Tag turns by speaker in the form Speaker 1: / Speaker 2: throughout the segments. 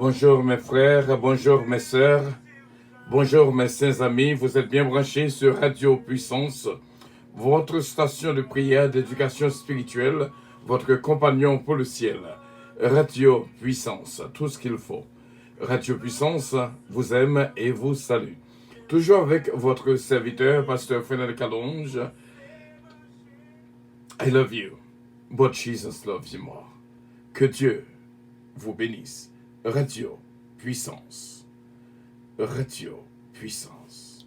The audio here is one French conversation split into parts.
Speaker 1: Bonjour mes frères, bonjour mes sœurs, bonjour mes saints amis, vous êtes bien branchés sur Radio Puissance, votre station de prière, d'éducation spirituelle, votre compagnon pour le ciel. Radio Puissance, tout ce qu'il faut. Radio Puissance vous aime et vous salue. Toujours avec votre serviteur, Pasteur Frédéric Calonge. I love you, but Jesus loves you more. Que Dieu vous bénisse. Radio Puissance. Radio Puissance.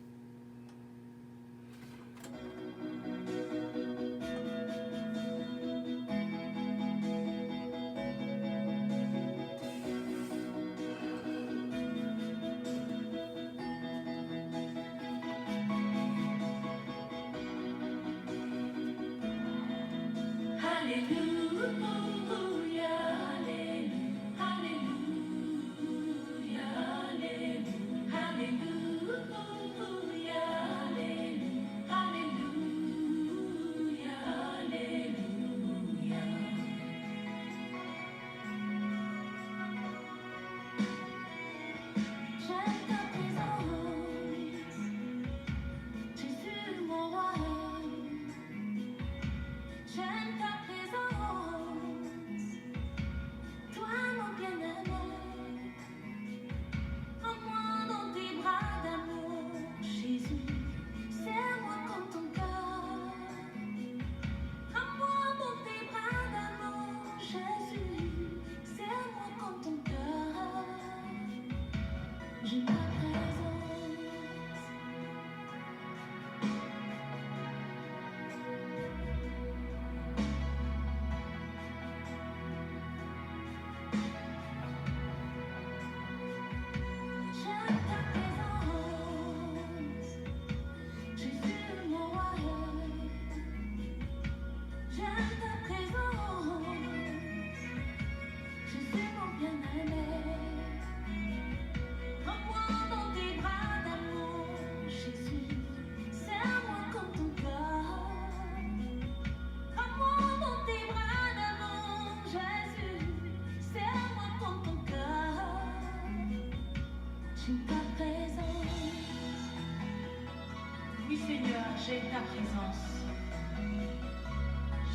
Speaker 2: Oui Seigneur, j'aime ta présence.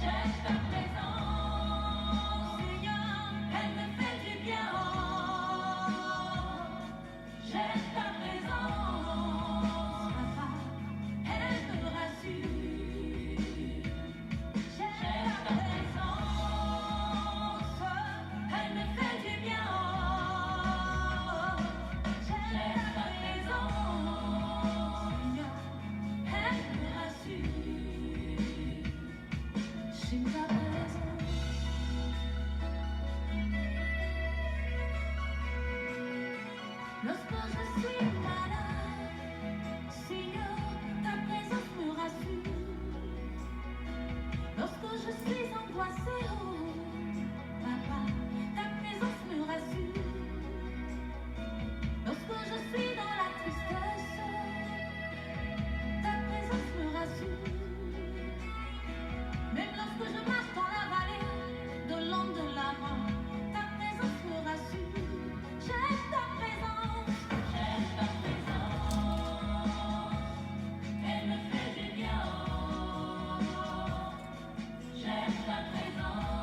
Speaker 2: J'aime ta présence, Seigneur, elle me fait du bien. J'aime ta présence, Papa, elle me rassure. J'aime ta présence, elle me fait du bien. J'aime ta présence, Seigneur, elle me rassure. J'aime ta présence. Lorsque je suis malade, Seigneur, ta présence me rassure. Lorsque je suis angoissée, oh, Papa, ta présence me rassure. Lorsque je suis dans la tristesse, ta présence me rassure. Même lorsque je marche dans la vallée de l'ombre de la mort, ta présence me rassure. J'aime ta présence. J'aime ta présence. Elle me fait du bien. J'aime ta présence.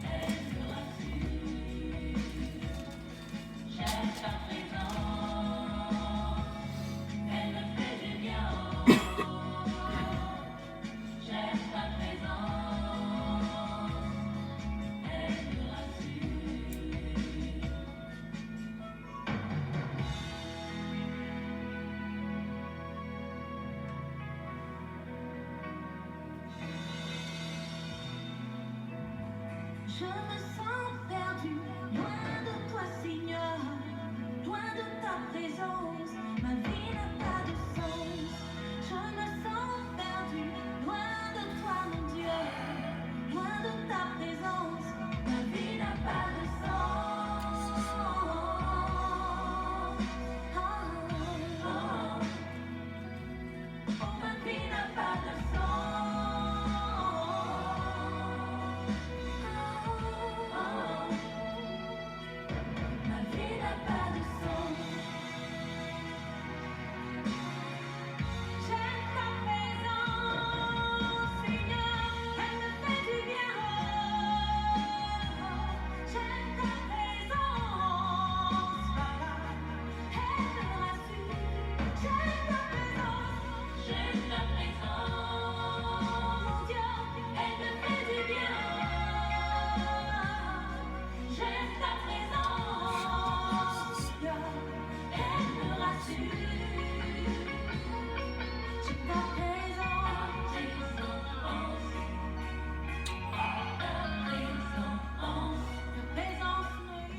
Speaker 2: Elle me rassure. J'aime ta présence. Elle me fait du bien. J'aime ta présence, elle me rassure. Je me sens perdue, loin de toi Seigneur, loin de ta présence, ma vie n'a pas de sens. Je me sens perdue, loin de toi mon Dieu, loin de ta présence, ma vie n'a pas de sens. Oh, ma vie n'a pas de sens.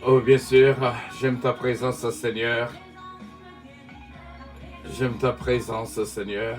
Speaker 1: Oh, bien sûr, j'aime ta présence, Seigneur. J'aime ta présence, Seigneur.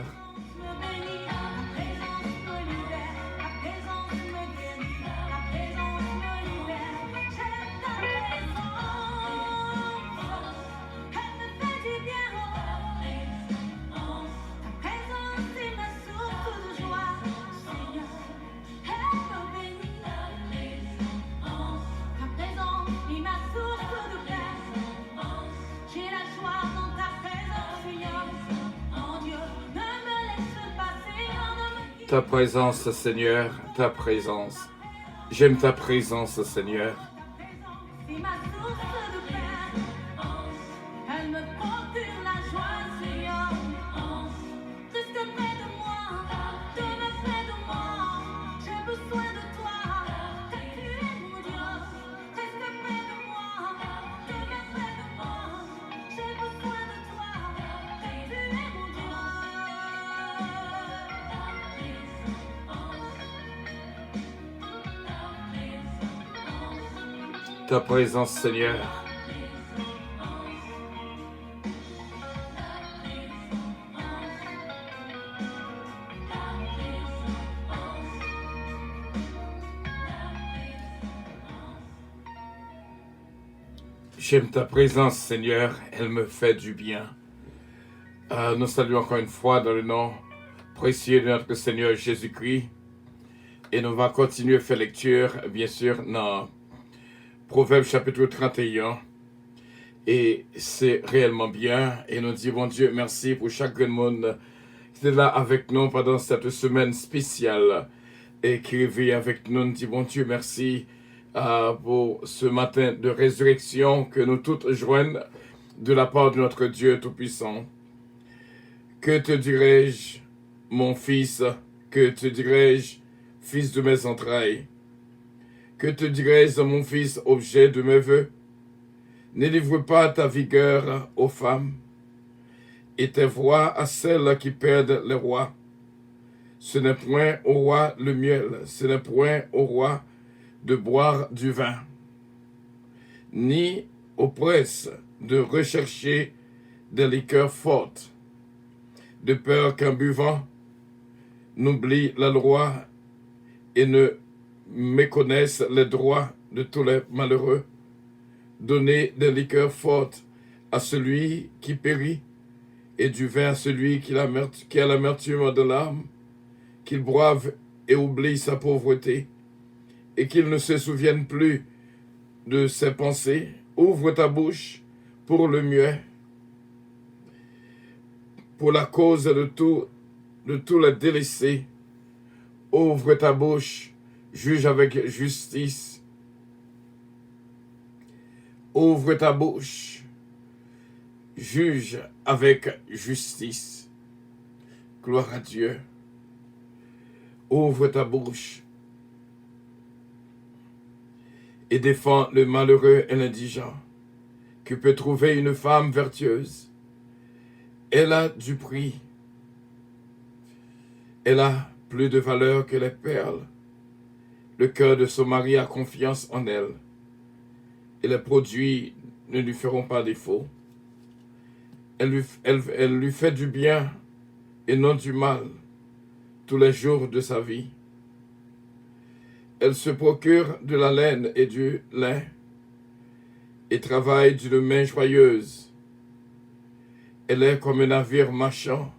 Speaker 1: Ta présence, Seigneur, ta présence. J'aime ta présence, Seigneur.
Speaker 2: C'est ma source de paix. Elle me procure la joie, Seigneur. Reste près de moi, demeure près de moi. J'ai besoin de toi, car tu es mon Dieu. Reste près de moi, demeure près de moi. J'ai besoin de toi, car tu es mon Dieu.
Speaker 1: Ta présence, Seigneur. J'aime ta présence, Seigneur. Elle me fait du bien. Nous saluons encore une fois dans le nom précieux de notre Seigneur Jésus-Christ. Et nous allons continuer à faire lecture, bien sûr, dans Proverbe chapitre 31. Et c'est réellement bien. Et nous disons, Dieu, merci pour chaque monde qui est là avec nous pendant cette semaine spéciale et qui vit avec nous. Nous disons, Dieu, merci pour ce matin de résurrection que nous toutes joignent de la part de notre Dieu Tout-Puissant. Que te dirais-je, mon fils? Que te dirais-je, fils de mes entrailles? Que te dirais-je, mon fils, objet de mes vœux? Ne livre pas ta vigueur aux femmes, et tes voix à celles qui perdent les rois. Ce n'est point au roi le miel, ce n'est point au roi de boire du vin, ni aux princes de rechercher des liqueurs fortes, de peur qu'en buvant n'oublie la loi et ne méconnaisse les droits de tous les malheureux. Donnez des liqueurs fortes à celui qui périt, et du vin à celui qui a l'amertume de l'âme, qu'il boive et oublie sa pauvreté, et qu'il ne se souvienne plus de ses pensées. Ouvre ta bouche pour le muet, pour la cause de tous les délaissés. Ouvre ta bouche, juge avec justice. Ouvre ta bouche, juge avec justice. Gloire à Dieu. Ouvre ta bouche et défends le malheureux et l'indigent, qui peut trouver une femme vertueuse. Elle a du prix. Elle a plus de valeur que les perles. Le cœur de son mari a confiance en elle, et les produits ne lui feront pas défaut. Elle lui fait du bien et non du mal tous les jours de sa vie. Elle se procure de la laine et du lin et travaille d'une main joyeuse. Elle est comme un navire marchand.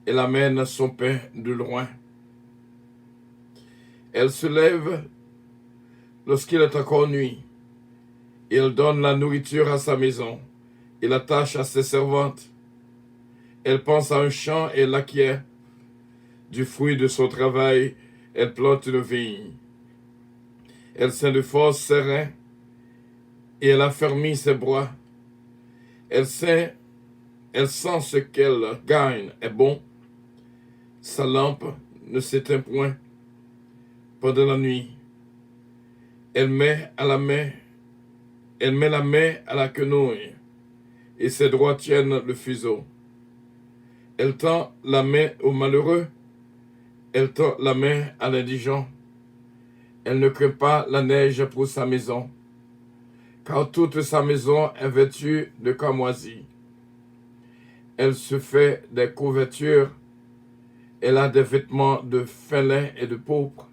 Speaker 1: Elle amène son pain de loin. Elle se lève lorsqu'il est encore nuit. Et elle donne la nourriture à sa maison et la tâche à ses servantes. Elle pense à un champ et l'acquiert. Du fruit de son travail, elle plante une vigne. Elle sent de force ses reins et elle affermit ses bras. Elle sent ce qu'elle gagne est bon. Sa lampe ne s'éteint point pendant la nuit. Elle met la main à la quenouille et ses doigts tiennent le fuseau. Elle tend la main au malheureux, elle tend la main à l'indigent. Elle ne craint pas la neige pour sa maison, car toute sa maison est vêtue de cramoisi. Elle se fait des couvertures, elle a des vêtements de fin lin et de pourpre.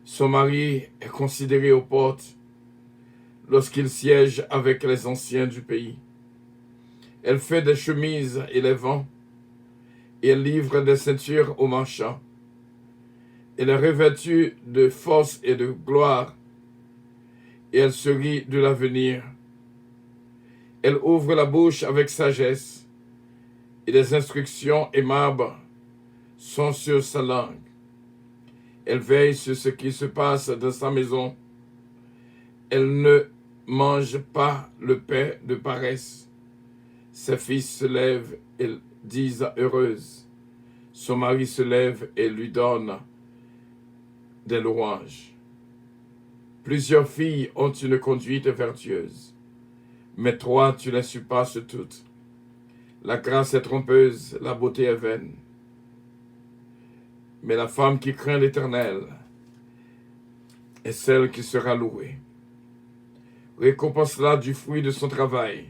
Speaker 1: Son mari est considéré aux portes lorsqu'il siège avec les anciens du pays. Elle fait des chemises et les vend, et elle livre des ceintures aux marchands. Elle est revêtue de force et de gloire, et elle se rit de l'avenir. Elle ouvre la bouche avec sagesse, et des instructions aimables sont sur sa langue. Elle veille sur ce qui se passe dans sa maison. Elle ne mange pas le pain de paresse. Ses fils se lèvent et disent heureuse. Son mari se lève et lui donne des louanges. Plusieurs filles ont une conduite vertueuse, mais toi tu les surpasses toutes. La grâce est trompeuse, la beauté est vaine. Mais la femme qui craint l'Éternel est celle qui sera louée. Récompense-la du fruit de son travail,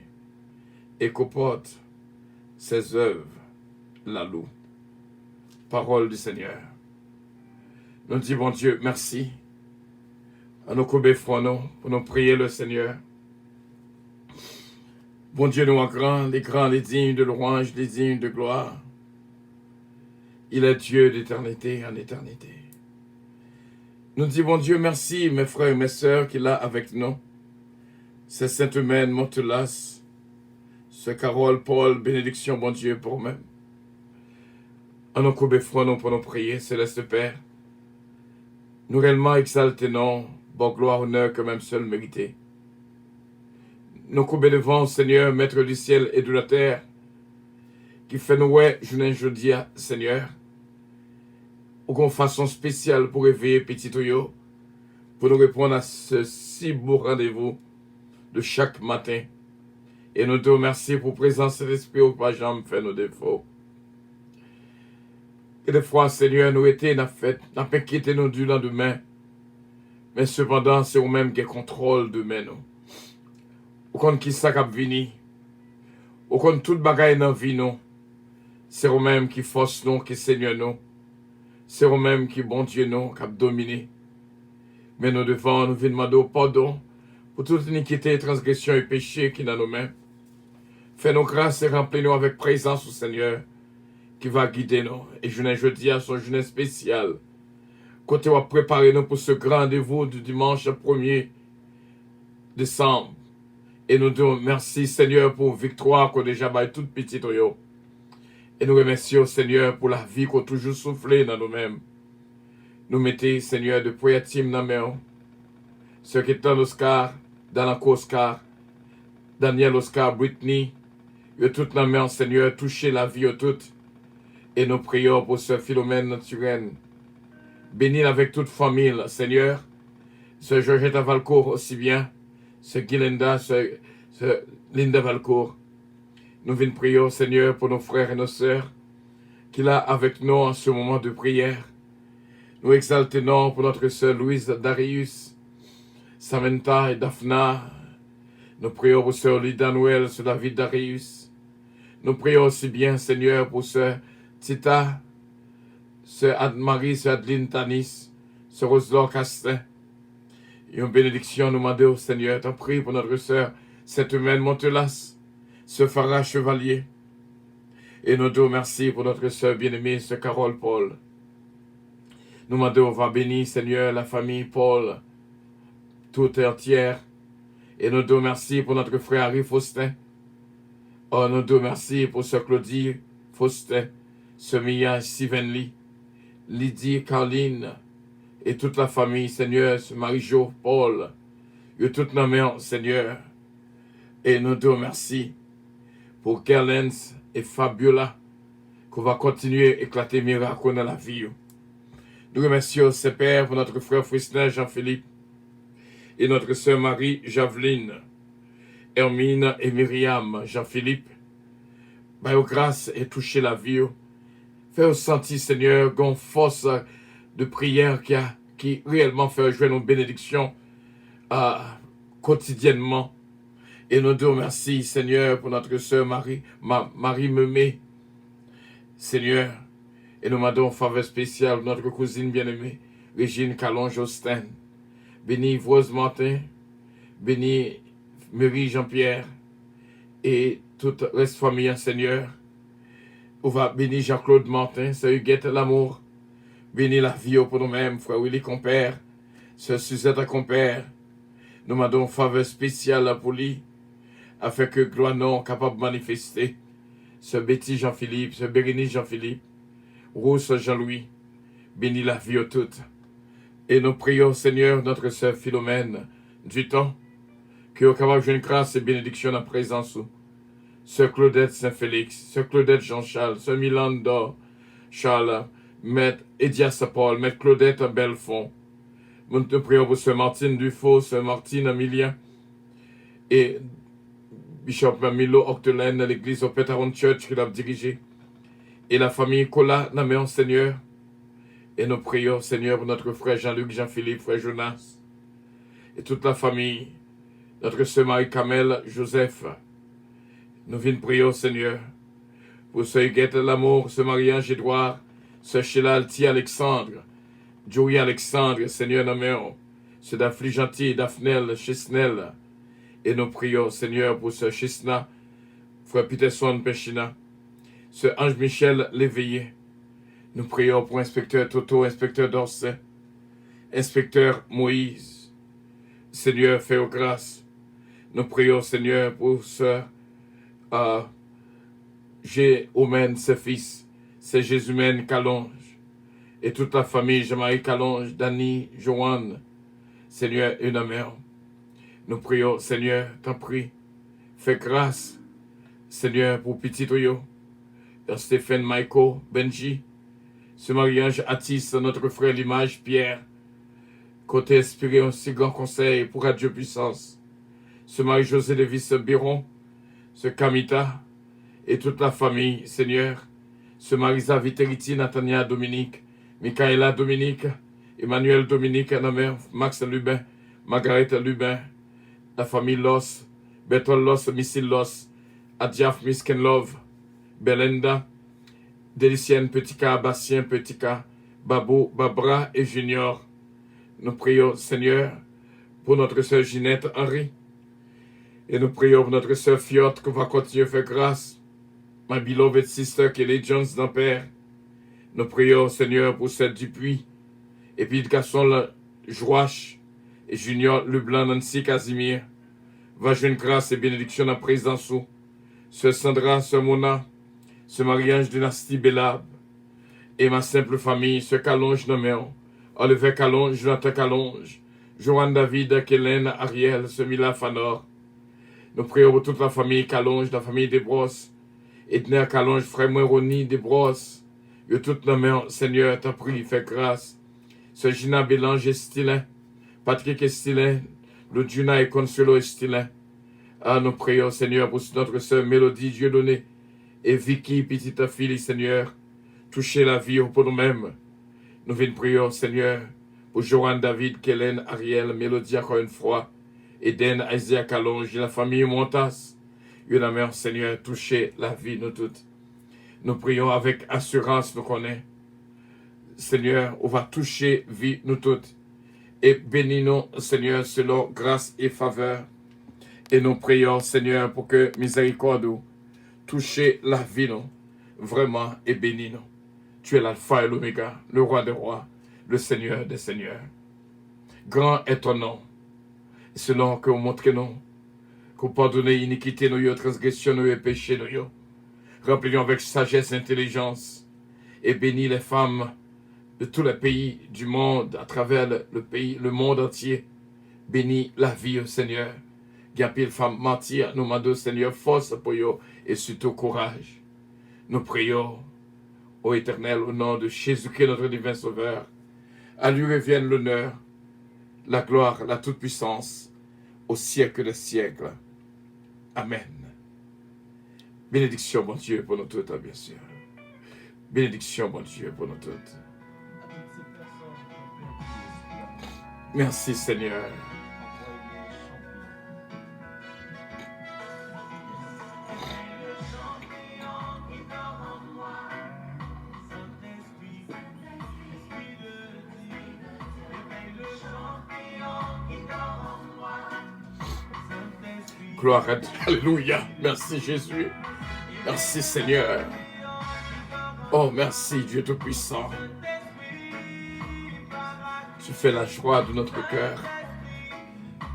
Speaker 1: et qu'opporte ses œuvres la loue. Parole du Seigneur. Nous disons, bon Dieu, merci. À nos courbes fronos pour nous prier le Seigneur. Bon Dieu, nous en grand, les dignes de louange, les dignes de gloire. Il est Dieu d'éternité en éternité. Nous disons, bon Dieu, merci, mes frères et mes sœurs, qu'il a avec nous. C'est Sainte-Mère Montelas, ce Carole, Paul, bénédiction, bon Dieu, pour eux-mêmes. À nos courbes fronos pour nous prier, Céleste Père. Nous réellement exaltons, bon gloire, honneur, que même seul mérité. Nous courbes devant, Seigneur, Maître du ciel et de la terre, qui fait nous, jeudi, Seigneur, ou qu'on façon spéciale pour réveiller petit Toyo, pour nous répondre à ce si beau rendez-vous de chaque matin. Et nous te remercions pour présence de l'Esprit au pas jamais fait nos défauts. Et des fois, Seigneur, nous étions n'a pas quitté nous du lendemain, mais cependant, c'est vous-même qui contrôle demain nous. Ou qu'on qui ça cap vini, ou qu'on toute bagaille dans vie nous, c'est vous-même qui force nous, qui Seigneur nous, c'est vous-même qui bon Dieu nous, qui dominé. Mais nous devons nous demander pardon pour toute iniquité, transgression et péché qui dans nos mains. Fais-nous grâce et remplis-nous avec présence au Seigneur, qui va guider nous. Et jeudi à son journée spéciale, côté va préparer nous pour ce grand rendez-vous du dimanche 1er décembre. Et nous disons merci Seigneur pour victoire qu'on a déjà baillé toute petite. Et nous remercions Seigneur pour la vie qu'on a toujours soufflé dans nous-mêmes. Nous mettons Seigneur de prière team dans mes mains. Ceux qui sont Oscar, Dalanco Oscar, Daniel Oscar, Britney, eux tous dans mes mains Seigneur, toucher la vie de toutes. Et nous prions pour ce Philomène naturel. Bénis avec toute famille, Seigneur. Ce Georgette Valcourt aussi bien. Ce Guilenda, ce Linda Valcourt. Nous venons prier, Seigneur, pour nos frères et nos sœurs, qu'il a avec nous en ce moment de prière. Nous exaltons pour notre sœur Louise Darius, Samantha et Daphna. Nous prions pour sœur Lida Noël, sœur David Darius. Nous prions aussi bien, Seigneur, pour sœur Tita, sœur Anne-Marie, sœur Adeline Tanis, sœur Roselor Castin. Et une bénédiction, nous demandons au Seigneur, t'en prie pour notre sœur, Sainte-Mère Montelas, sœur Farah Chevalier. Et nous te remercions pour notre sœur bien-aimée, sœur Carole Paul. Nous demandons, va bénir, Seigneur, la famille Paul, toute entière. Et nous te remercions pour notre frère Harry Faustin. Oh, nous te remercions pour sœur Claudie Faustin, sœur Mia Stevenly, Lydie Carline, et toute la famille, Seigneur, Marie-Jo, Paul, et toute nos mères, Seigneur. Et nous te remercions pour Kerlens et Fabiola, qu'on va continuer à éclater miracle dans la vie. Nous remercions, Père, pour notre frère Fristin Jean-Philippe, et notre sœur Marie Javeline, Hermine et Myriam Jean-Philippe. Baille grâce et toucher la vie. Fais sentir, Seigneur, qu'on force de prière qui réellement fait jouer nos bénédictions quotidiennement. Et nous te remercions, Seigneur, pour notre sœur Marie Memé, Seigneur. Et nous demandons faveur spéciale pour notre cousine bien-aimée, Régine Calon-Jostin. Bénis Rose Martin, bénis Marie Jean-Pierre et toute la famille, Seigneur. On va bénir Jean-Claude Martin, Sœur Huguette L'amour. Bénis la vie pour nous-mêmes, frère Willy Compère, Sœur Suzette Compère. Nous demandons faveur spéciale pour lui, afin que gloire non capable de manifester. Sœur Betty Jean-Philippe, Sœur Bérénice Jean-Philippe, Rousse Jean-Louis, bénis la vie toute. Et nous prions, Seigneur, notre sœur Philomène, du temps, que au capable de jouer une grâce et bénédiction en présence. Sœur Claudette Saint-Félix, Sœur Claudette Jean-Charles, Sœur Milando Charles, Maître Edias Paul, Maître Claudette Belfond. Nous te prions pour Sœur Martine Dufaux, Sœur Martine Amelia et Bishop Milo Octelaine, l'église au Pétaron Church qu'il a dirigé. Et la famille Cola, Naméon Seigneur. Et nous prions, Seigneur, pour notre frère Jean-Luc, Jean-Philippe, frère Jonas. Et toute la famille, notre sœur Marie-Camel, Joseph. Nous venons prier, Seigneur, pour Sœur Huguette L'amour, Sœur Marie-Ange Édouard, Sœur Sheila Alti Alexandre, Joey Alexandre, Seigneur Naméon, Sœur Daphne Gentil, Daphnel, Chisnel. Et nous prions, Seigneur, pour Sœur Chisna, frère Peterson Pechina, Sœur Ange Michel Léveillé. Nous prions pour Inspecteur Toto, Inspecteur Dorset, Inspecteur Moïse. Seigneur, fais-nous grâce. Nous prions, Seigneur, pour Sœur G-Omen, ses fils, c'est Jésus-Men Calonge, et toute la famille, Jean-Marie Calonge, Dani, Joanne, Seigneur, une mère. Nous prions, Seigneur, t'en prie, fais grâce, Seigneur, pour petit Rio, Stéphane Michael, Benji, ce Marie-Ange Atis, notre frère l'image, Pierre, côté inspiré un si grand conseil pour Radio Puissance, ce Marie-José Lévis Biron, ce Kamita, et toute la famille, Seigneur, ce Marisa Viteriti, Nathania Dominique, Michaela Dominique, Emmanuel Dominique, Anna-Mère, Max Lubin, Margaret Lubin, la famille Loss, Bertol Loss, Missile Loss, Adjaf Miskenlove, Belinda, Délicienne Petika, Bastien Petika, Babou, Babra et Junior. Nous prions, Seigneur, pour notre sœur Ginette Henry. Et nous prions pour notre sœur Fiotte, qu'on va continuer à faire grâce. My beloved sister Kelly Jones d'Ampère. Nous prions, Seigneur, pour celle Dupuis. Et puis le garçon Joache et Junior Leblanc, Nancy Casimir. Va jouer une grâce et bénédiction en présence où. Sœur Sandra, Sœur Mona, Sœur Marie-Ange Dynastie Bélab. Et ma simple famille, Sœur Calonge Noméon, Olivier Calonge, Jonathan Calonge, Joanne David, Kélène, Ariel, Sœur Mila Fanor. Nous prions pour toute la famille Calonge, la famille Desbrosses, Edner Calonge, frère Roni Desbrosses. Et toute nos mains, Seigneur, t'as pris, fais grâce. Sœur Gina Bélange et Stilin, Patrick et Stilin, Lodjuna et Consuelo et Stilin. Ah, nous prions, Seigneur, pour notre sœur Mélodie Dieudonné et Vicky, petite fille, Seigneur. Touchez la vie pour nous-mêmes. Nous venons prier, Seigneur, pour Joanne David, Kélène, Ariel, Mélodie, encore une fois. Eden, Isaiah Calonge, la famille Montas. Et la mère, Seigneur, touchez la vie, nous toutes. Nous prions avec assurance, nous connaissons. Seigneur, on va toucher vie, nous toutes. Et bénis-nous, Seigneur, selon grâce et faveur. Et nous prions, Seigneur, pour que miséricorde touche la vie, nous, vraiment, et bénis-nous. Tu es l'alpha et l'oméga, le roi des rois, le Seigneur des seigneurs. Grand est ton nom. Selon que vous montrez-nous, que vous pardonnez l'iniquité, nos transgressions, nos péchés, nos. Remplis-nous avec sagesse et intelligence. Et bénis les femmes de tous les pays du monde, à travers le monde entier. Bénis la vie, au Seigneur. Gapil femme mentir, nous demandons, Seigneur, force pour eux et surtout courage. Nous prions, ô Éternel, au nom de Jésus-Christ, notre divin Sauveur. À lui revienne l'honneur, la gloire, la toute-puissance, au siècle des siècles. Amen. Bénédiction, mon Dieu, pour nous toutes, bien sûr. Bénédiction, mon Dieu, pour nous toutes. Merci, Seigneur. Gloire à Dieu. Alléluia. Merci Jésus. Merci Seigneur. Oh, merci Dieu Tout-Puissant. Tu fais la joie de notre cœur.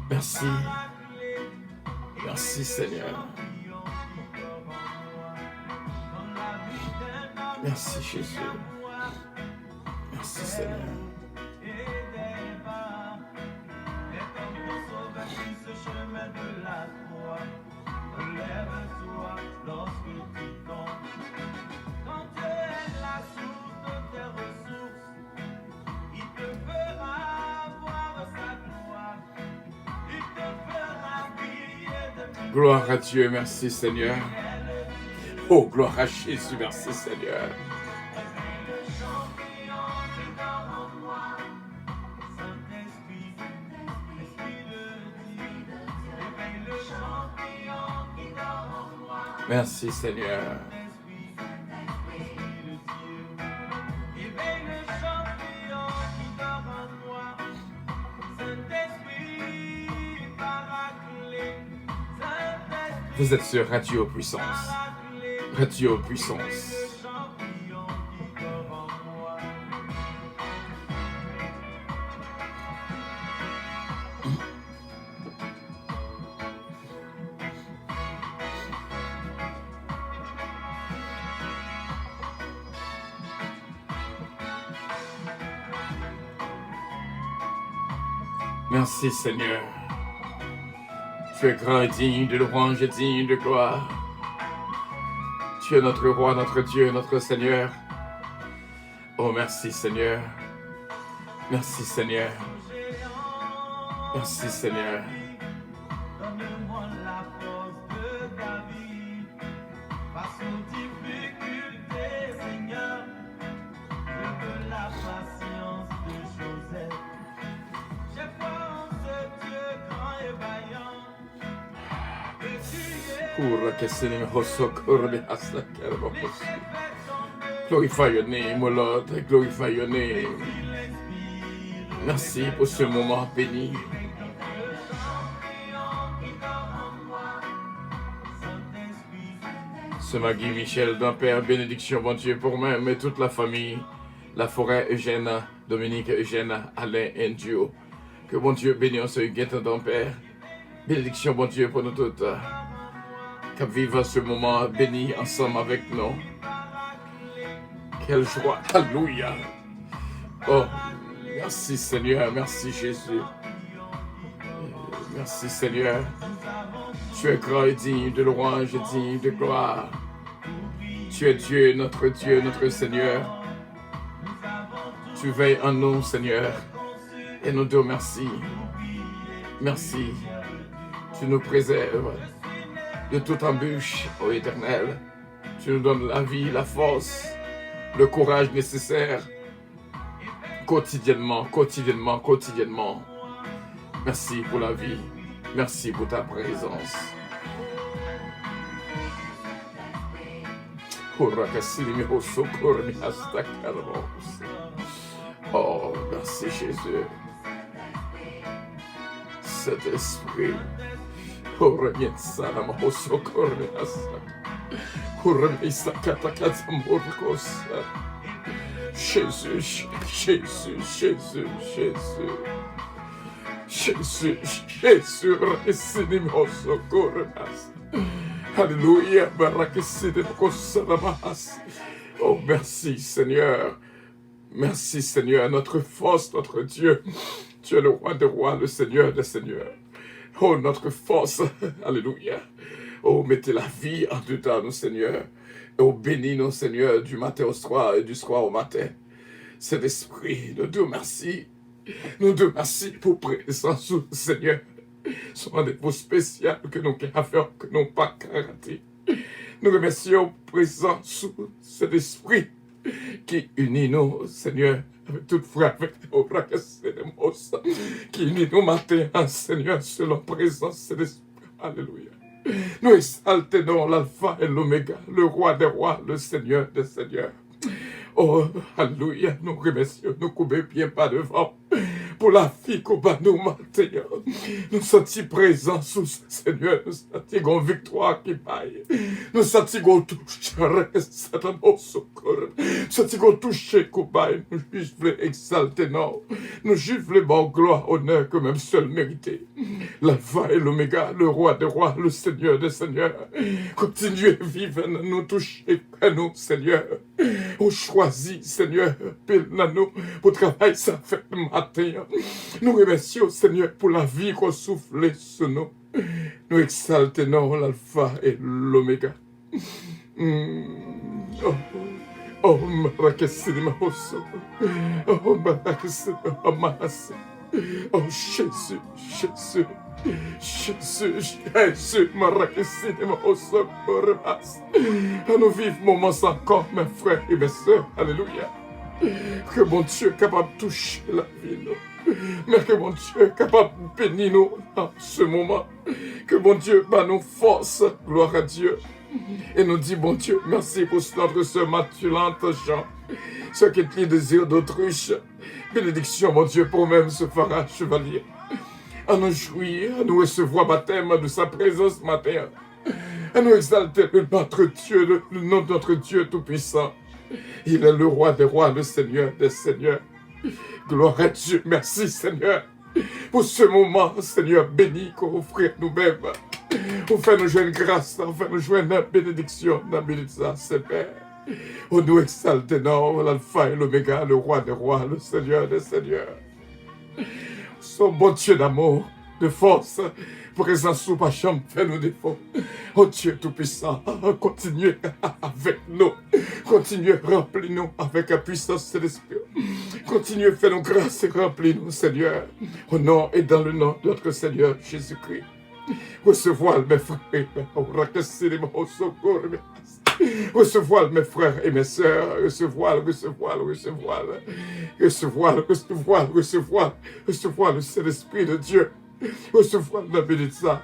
Speaker 1: Merci. Merci Seigneur. Merci Jésus. Merci Seigneur. Gloire à Dieu, merci Seigneur. Oh, gloire à Jésus, merci Seigneur. Merci Seigneur. Vous êtes sur Radio Puissance. Radio Puissance. Merci Seigneur. Tu es grand et digne de louange et digne de gloire. Tu es notre roi, notre Dieu, notre Seigneur. Oh, merci Seigneur. Merci Seigneur. Merci Seigneur. Glorify your name, oh Lord. Glorify your name. Merci pour ce moment béni. Ce Magui Michel d'un Père, bénédiction, bon Dieu, pour moi-même et toute la famille, la forêt Eugène, Dominique Eugène, Alain et Dieu. Que bon Dieu bénisse ce guettant d'un Père. Bénédiction, bon Dieu, pour nous toutes. Qu'à vivre ce moment béni ensemble avec nous. Quelle joie, alléluia. Oh, merci Seigneur, merci Jésus. Merci Seigneur. Tu es grand et digne de louange et digne de gloire. Tu es Dieu, notre Seigneur. Tu veilles en nous, Seigneur. Et nous te remercions. Merci. Tu nous préserves de toute embûche, ô Éternel. Tu nous donnes la vie, la force, le courage nécessaire, quotidiennement. Merci pour la vie. Merci pour ta présence. Oh, merci Jésus. Cet esprit. Jésus, alléluia. Oh, merci Seigneur. Merci Seigneur, notre force, notre Dieu. Tu es le roi des rois, le Seigneur des seigneurs. Oh, notre force, alléluia. Oh, mettez la vie en dedans nous, Seigneur. Oh, bénis-nous, Seigneur, du matin au soir et du soir au matin. Cet esprit, nous te remercions. Nous te remercions pour présence, Seigneur. Ce rendez-vous spécial que nous avons faire, que nous n'avons pas raté. Nous remercions présence sous cet esprit qui unit nous, Seigneur, avec toute foi, avec qui unit nous matin, Seigneur, selon présence de l'esprit. Alléluia. Nous exaltons l'alpha et l'oméga, le roi des rois, le Seigneur des seigneurs. Oh, alléluia, nous remercions, nous coupons bien pas devant. pour la vie qu'on va nous matin. Nous sentons présents sous Seigneur, nous sentons victoire qui paye. Nous sentons touche, Satan au secours. Nous sentons toucher, Koubaï. Nous juste voulons exalter, non. Nous juste voulons bon gloire, honneur, que même seul mérité. L'alpha et l'oméga, le roi des rois, le Seigneur des seigneurs. Continuez vivre, nous toucher à nous, Seigneur. On choisit, Seigneur, pile nous pour travailler ça fait le matin. Nous remercions, Seigneur, pour la vie qu'on souffle sur nous. Nous exaltons l'alpha et l'oméga. Oh, Marakesima Oso. Oh, Marakesima Omas. Oh, Jésus, Jésus. Jésus, Marakesima Oso. Nous vivons moments encore, mes frères et mes sœurs. Alléluia. Que mon Dieu est capable de toucher la vie, nous. Mais que mon Dieu est capable de bénir nous dans ce moment. Que mon Dieu bat nos forces. Gloire à Dieu. Et nous dit, bon Dieu, merci pour notre sœur Mathulante Jean, ce qui est le désir d'Autriche. Bénédiction, mon Dieu, pour même ce phara chevalier. À nous jouir, à nous recevoir baptême de sa présence matin. À nous exalter notre Dieu, le nom de notre Dieu Tout-Puissant. Il est le roi des rois, le Seigneur des seigneurs. Gloire à Dieu, merci Seigneur. Pour ce moment, Seigneur, béni qu'on offre nous-mêmes. Pour faire nous jouer une grâce, pour faire nous jouer une bénédiction, une bénédiction, Seigneur. On nous exalte, non, l'alpha et l'oméga, le roi des rois, le Seigneur des seigneurs. Son bon Dieu d'amour, de force, présent sous ma chambre, fait nos défauts. Oh Dieu Tout-Puissant, continuez avec nous. Continuez à remplir nous avec la puissance de l'Esprit. Continuez à faire nos grâces et remplir nous, Seigneur. Au nom et dans le nom de notre Seigneur Jésus-Christ. Recevoir mes frères et recevoir mes frères et mes sœurs, recevoir le Saint-Esprit de Dieu, recevoir la bénédiction,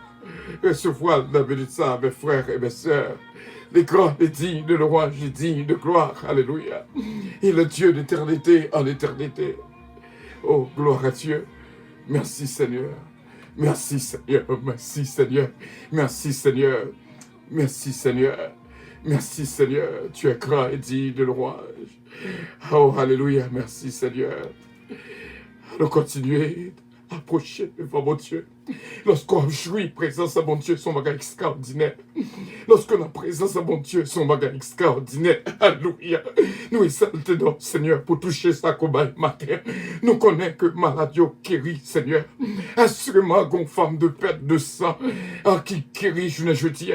Speaker 1: mes frères et mes sœurs, les grands et dignes de louange, les dignes de gloire, alléluia, et le Dieu d'éternité en éternité. Oh, gloire à Dieu, merci Seigneur. Merci Seigneur, merci Seigneur, merci Seigneur, merci Seigneur, merci Seigneur, tu es grand et digne de louange. Oh, alléluia, merci Seigneur. Allons continuer à approcher devant mon Dieu. Lorsqu'on jouit présence à mon Dieu, son bagage extraordinaire. Lorsqu'on a présence à mon Dieu, son bagage extraordinaire. Alléluia. Nous exaltons, Seigneur, pour toucher sa combat matin. Nous connaissons que maladie guérit, Seigneur. Assurément, qu'on femme de perte de sang, qui guérit, je ne dis.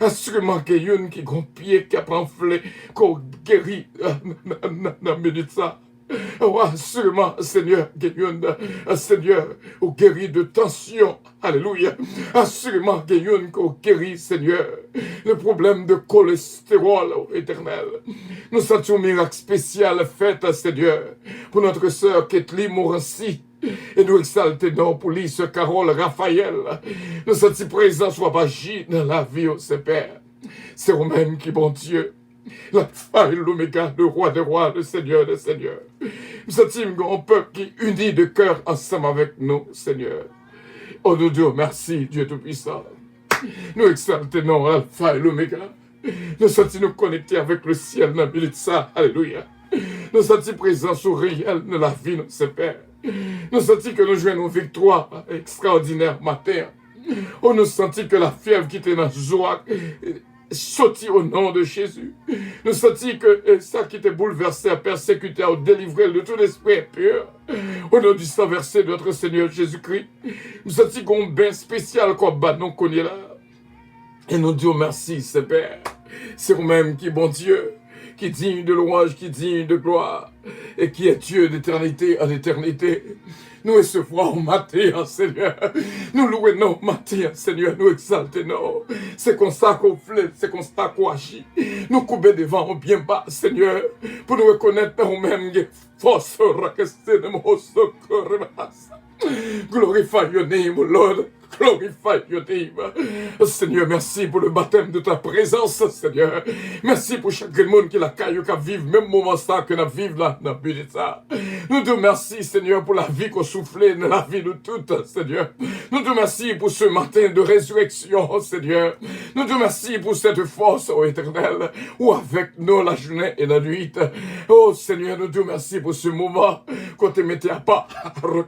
Speaker 1: Assurément, qu'il y a une qui a un pied qui a enflé, qu'on guérit, ça. Oh, assurément, Seigneur, Seigneur, au guéri de tension, alléluia. Assurément, qu'on guérit, Seigneur, le problème de cholestérol éternel. Nous sentions un miracle spécial fait, Seigneur, pour notre sœur Kathleen Morancy. Et nous exaltons pour lui, ce Carole Raphaël. Nous sentons présents soit pas dans la vie, oh, c'est Père. C'est vous-même qui, bon Dieu, l'alpha et l'oméga, le roi des rois, le Seigneur des seigneurs. Nous sommes un peuple qui unit de cœur ensemble avec nous, Seigneur. Oh, nous Dieu, merci, Dieu Tout-Puissant. Nous exaltons l'alpha et l'oméga. Nous sommes nous connectés avec le ciel, dans le ça, alléluia. Nous sommes présents sur réel de la vie, notre Père. Nous sommes que nous jouons nos victoires extraordinaires matin. Oh, nous sommes que la fièvre qui était dans joie sorti au nom de Jésus. Nous sentons que ça qui était bouleversé, persécuté, a délivré de tout l'esprit pur. Au nom du sang versé de notre Seigneur Jésus-Christ. Nous sentons qu'on bain spécial comme nous connaît là. Et nous disons merci, Père. C'est vous-même qui est bon Dieu, qui est digne de louange, qui est digne de gloire, et qui est Dieu d'éternité en éternité. Nous recevons matin, Seigneur. Nous louons matin, Seigneur. Nous exaltons. C'est comme ça qu'on fait, c'est comme ça qu'on agit. Nous coupons devant bien bas, Seigneur, pour nous reconnaître nous-mêmes force. Glorify your name, Lord. Glorify your name. Seigneur, merci pour le baptême de ta présence, Seigneur. Merci pour chaque monde qui l'accueille, qui vive, même moment ça, que nous vivons là, dans le but de ça. Nous te remercions, Seigneur, pour la vie qu'on soufflait dans la vie de toutes, Seigneur. Nous te remercions pour ce matin de résurrection, Seigneur. Nous te remercions pour cette force, ô Éternel, ou avec nous la journée et la nuit. Oh, Seigneur, nous te remercions pour ce moment qu'on te mettait à part, qu'on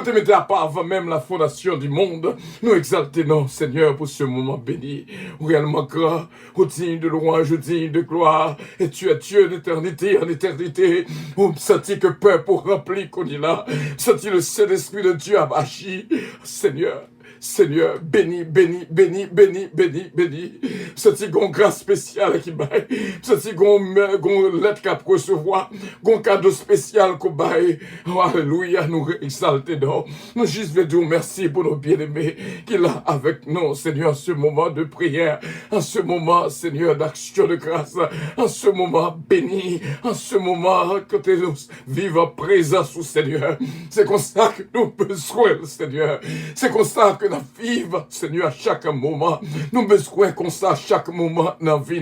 Speaker 1: te mettait à part avant même la fondation du monde. Nous exaltons, Seigneur, pour ce moment béni, réellement grand, digne de louange, digne de gloire, et tu es Dieu d'éternité en éternité. Oh, senti que peuple rempli qu'on est là, senti le Saint-Esprit de Dieu a agi, Seigneur. Seigneur, béni, béni, béni, béni, béni, béni. C'est une grâce spéciale qui baille. C'est une lettre qu'à recevoir. Un cadeau spécial qu'on baille. Oh, alléluia, nous exaltons. Nous juste veux dire merci pour nos bien-aimés qu'il a avec nous, Seigneur, en ce moment de prière, en ce moment, Seigneur, d'action de grâce, en ce moment béni, en ce moment que nous vivons en présence au Seigneur. C'est comme ça que nous besoin, Seigneur. C'est comme ça que nous vivons, Seigneur, à chaque moment. Nous besoin comme ça à chaque moment dans la vie,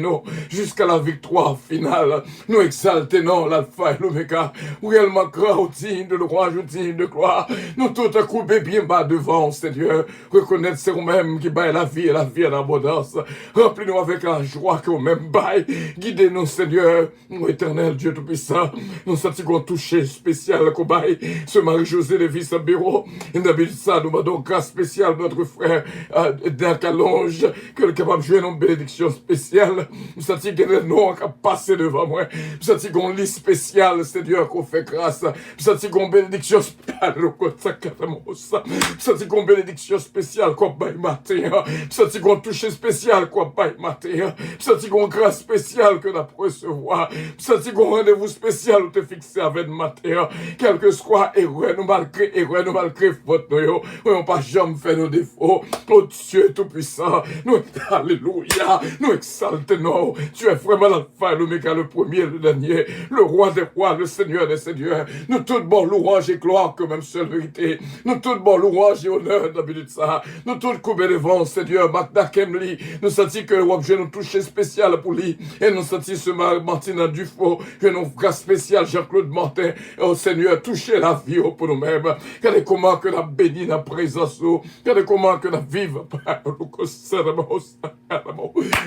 Speaker 1: jusqu'à la victoire finale. Nous exaltons l'alpha et l'oméga, réellement grand, digne de louange, digne de gloire. Nous tout couper bien bas devant, Seigneur. Reconnaître c'est nous-mêmes qui baillent la vie et la vie en abondance. Remplis-nous avec la joie que nous-mêmes baillent. Guidez-nous, Seigneur, ô éternel Dieu Tout-Puissant. Nous sentons qu'on touche spécial qu'on baille. Ce Marie-José Lévis à bureau. Et d'habitude ça, nous demandons grâce spéciale notre frère d'un calonge, que le capable de jouer une bénédiction spéciale. Nous sentons qu'il y a des noms qui passent devant moi. Nous sentons qu'on lit spécial, Seigneur, qu'on fait grâce. Nous sentons qu'on bénédiction spéciale, nous sentons qu'on bénédiction spéciale, qu'on baille matin. Nous sentons qu'on touche spécial, qu'on baille matin. Nous sentons qu'on grâce spéciale que nous recevoir. Nous sentons qu'on rendez-vous spécial, te fixer avec matin. Quel que soit erreur, nous malgré faute, nous pas jamais fait nos défauts. Oh Dieu Tout-Puissant, nous, alléluia, nous exaltons. Tu es vraiment l'alpha et l'oméga, le premier et le dernier, le roi des rois, le Seigneur des seigneurs. Nous toutes bon louange et gloire que même seule vérité. Nous toutes bon louange et honneur d'habitude ça. Nous toutes couper devant, Seigneur, Magda Kemli. Nous sentons que l'objet nous touche spécial pour lui. Et nous sentons ce Martin Dufaux, que nous grâce spéciale Jean-Claude Martin. Oh Seigneur, touchez la vie pour nous-mêmes. Regardez comment que la béni dans la présence. Regardez comment que la vive.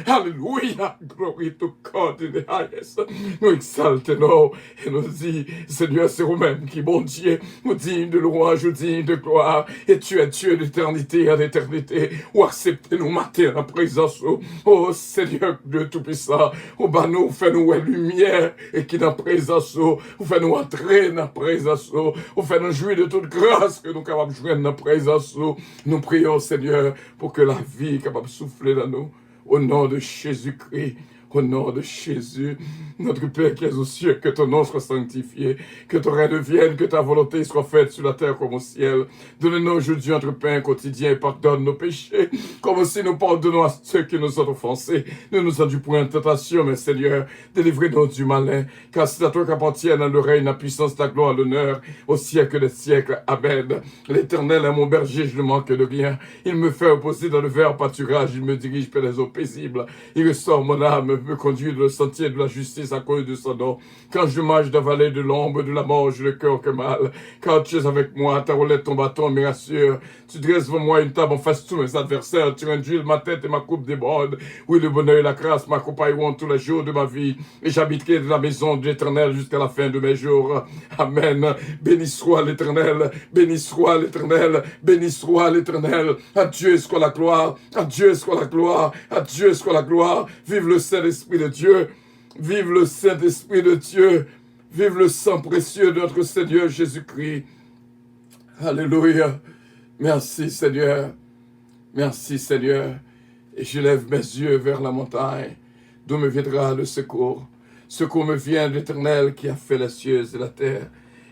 Speaker 1: Alléluia. Glory to God in the highest. Nous exaltons et nous disons, Seigneur, c'est vous-même qui, bon Dieu, nous digne de louange, digne de gloire. Et tu es Dieu d'éternité en éternité. Ou acceptez-nous matin en présence. Oh Seigneur Dieu Tout-Puissant. Oh bah nous, fais-nous lumière et qui dans la présence. Ou fais-nous entrer dans la présence. Ou fais-nous jouir de toute grâce que nous sommes capables de jouer dans la présence. Nous prions, Seigneur, pour que la vie est capable de souffler dans nous. Au nom de Jésus-Christ. Au nom de Jésus, notre Père qui es aux cieux, que ton nom soit sanctifié, que ton règne vienne, que ta volonté soit faite sur la terre comme au ciel. Donne-nous aujourd'hui notre pain quotidien et pardonne nos péchés, comme aussi nous pardonnons à ceux qui nous ont offensés. Ne nous induis point en tentation, mais Seigneur, délivrez-nous du malin, car c'est à toi qu'appartiennent le règne, la puissance, la gloire, l'honneur, au siècle des siècles. Amen. L'Éternel est mon berger, je ne manque de rien. Il me fait reposer dans le vert pâturage, il me dirige vers les eaux paisibles. Il restaure mon âme, me conduire dans le sentier de la justice à cause de son nom. Quand je marche dans la vallée de l'ombre de la mort, j'ai le cœur que mal. Quand tu es avec moi, ta roulette, ton bâton me rassure. Tu dresses devant moi une table en face de tous mes adversaires. Tu réduis ma tête et ma coupe déborde. Oui, le bonheur et la grâce m'accompagneront tous les jours de ma vie. Et j'habiterai dans la maison de l'Éternel jusqu'à la fin de mes jours. Amen. Béni soit l'Éternel. Béni soit l'Éternel. Béni soit l'Éternel. À Dieu soit la gloire. À Dieu soit la gloire. À Dieu soit la gloire. Vive le Saint-Esprit de Dieu. Vive le Saint-Esprit de Dieu. Vive le sang précieux de notre Seigneur Jésus-Christ. Alléluia. Merci Seigneur. Merci Seigneur. Et je lève mes yeux vers la montagne, d'où me viendra le secours. Secours me vient de l'Éternel qui a fait les cieux et la terre.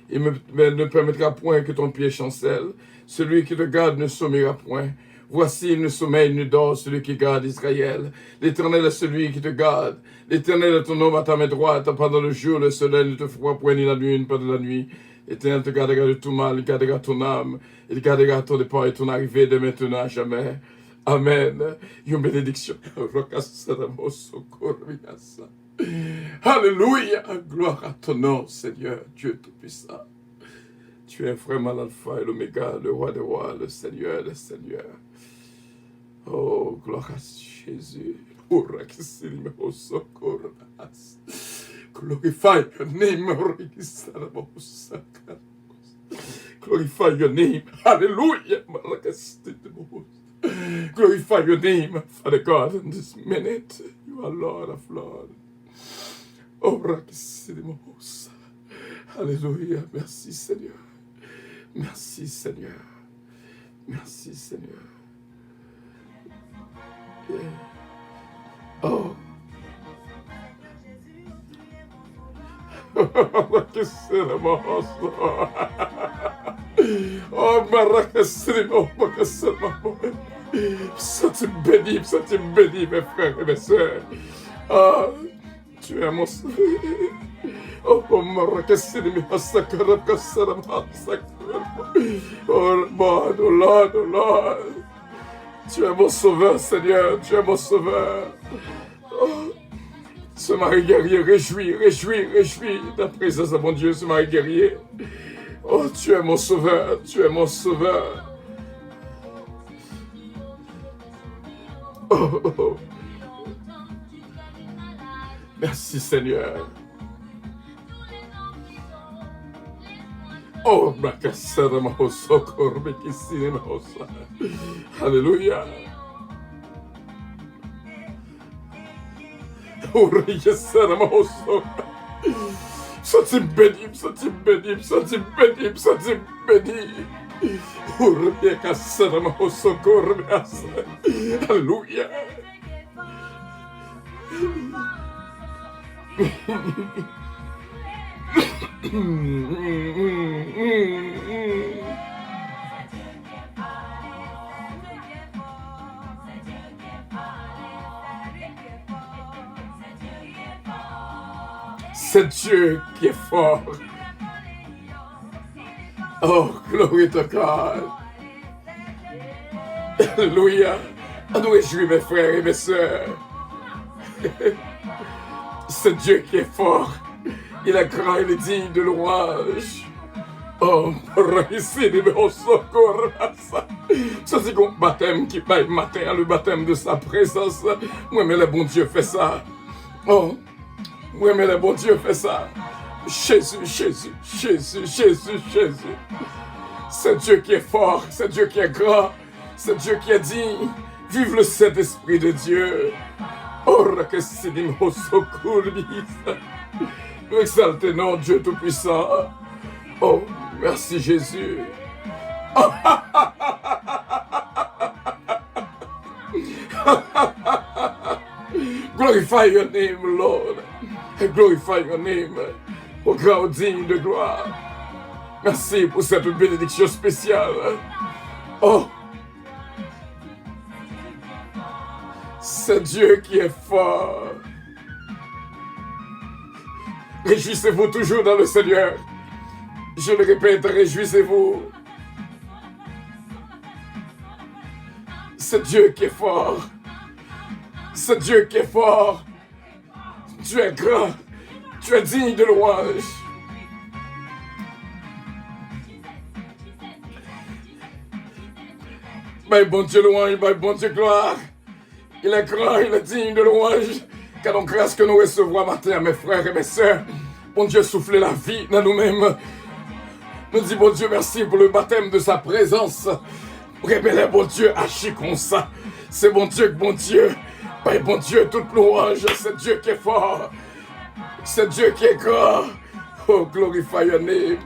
Speaker 1: Il ne permettra point que ton pied chancelle. Celui qui te garde ne sommeillera point. Voici, il ne sommeille ni dort celui qui garde Israël. L'Éternel est celui qui te garde. L'Éternel est ton homme à ta main droite. Pendant le jour, le soleil ne te fera point ni la lune pendant la nuit. Éternel te gardera de tout mal, il gardera ton âme, il gardera ton départ et ton arrivée de maintenant à jamais. Amen. Une bénédiction. Alléluia. Gloire à ton nom, Seigneur, Dieu Tout-Puissant. Tu es vraiment l'alpha et l'oméga, le roi des rois, le Seigneur des seigneurs. Oh, gloire à Jésus. Glorify your name. Glorify your name. Hallelujah. Glorify your name, Father God, in this minute. You are Lord of Lords. Oh, Alléluia. Merci, Seigneur. Merci, Seigneur. Merci, Seigneur. Yeah. Oh. Oh, Maracasimo, sois-tu béni, mes frères et mes sœurs. Ah, tu es mon sauveur. Oh, Maracasimo, oh, Lord, oh, Lord. Tu es mon sauveur, Seigneur, tu es mon sauveur. Oh. Ce mari guerrier, réjouis la présence de mon Dieu, ce mari guerrier. Oh, tu es mon sauveur, tu es mon sauveur. Oh, oh, oh. Merci Seigneur. Oh, Alléluia. Sois-tu béni, sois-tu béni, sois-tu béni, sois-tu béni. Alléluia. C'est Dieu qui est fort. Oh, glory to God. Alléluia. On nous réjouit, mes frères et mes sœurs. C'est Dieu qui est fort. Il est grand, il est digne de louange. Oh, ici, au secours. Ça, c'est un baptême qui paye matin, le baptême de sa présence. Moi, mais le bon Dieu fait ça. Oh. Oui, mais le bon Dieu fait ça. Jésus. C'est Dieu qui est fort, c'est Dieu qui est grand, c'est Dieu qui est digne. Vive le Saint-Esprit de Dieu. Oh, que c'est des mots secours. Nous exaltons Dieu Tout-Puissant. Oh, merci Jésus. Glorify your name, Lord. I glorify your name, au grand digne de gloire. Merci pour cette bénédiction spéciale. Oh, c'est Dieu qui est fort. Réjouissez-vous toujours dans le Seigneur. Je le répète, réjouissez-vous. C'est Dieu qui est fort. C'est Dieu qui est fort. Tu es grand, tu es digne de louange. Mais bon Dieu louange, mais bon Dieu gloire. Il est grand, il est digne de louange. Car donc grâce que nous recevons matin, mes frères et mes sœurs. Bon Dieu souffle la vie dans nous-mêmes. Nous disons bon Dieu merci pour le baptême de sa présence. Révélez bon Dieu agit comme ça. C'est bon Dieu, Père bon Dieu, toute louange, c'est Dieu qui est fort. C'est Dieu qui est grand. Oh, glorify your name.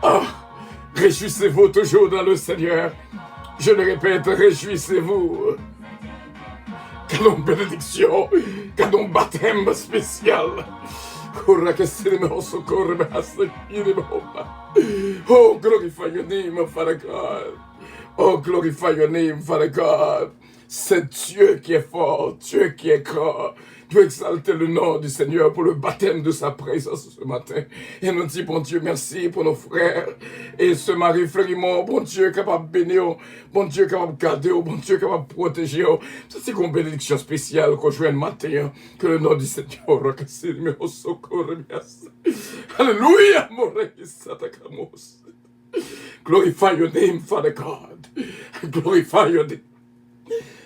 Speaker 1: Ah, réjouissez-vous toujours dans le Seigneur. Je le répète, réjouissez-vous. Quelle bénédiction, quel baptême spécial. Oh, glorify your name, Father God. Oh, glorify your name, Father God. C'est Dieu qui est fort, Dieu qui est grand. Dieu exalter le nom du Seigneur pour le baptême de sa présence ce matin. Et nous dit, bon Dieu, merci pour nos frères. Et ce mari Fleurimont, bon Dieu, capable de bénir, bon Dieu, capable de garder, bon Dieu, capable de protéger. Ça, c'est une bénédiction spéciale qu'on joue le matin. Que le nom du Seigneur, Alléluia, mon glorify your name, Father God. Glorify your name.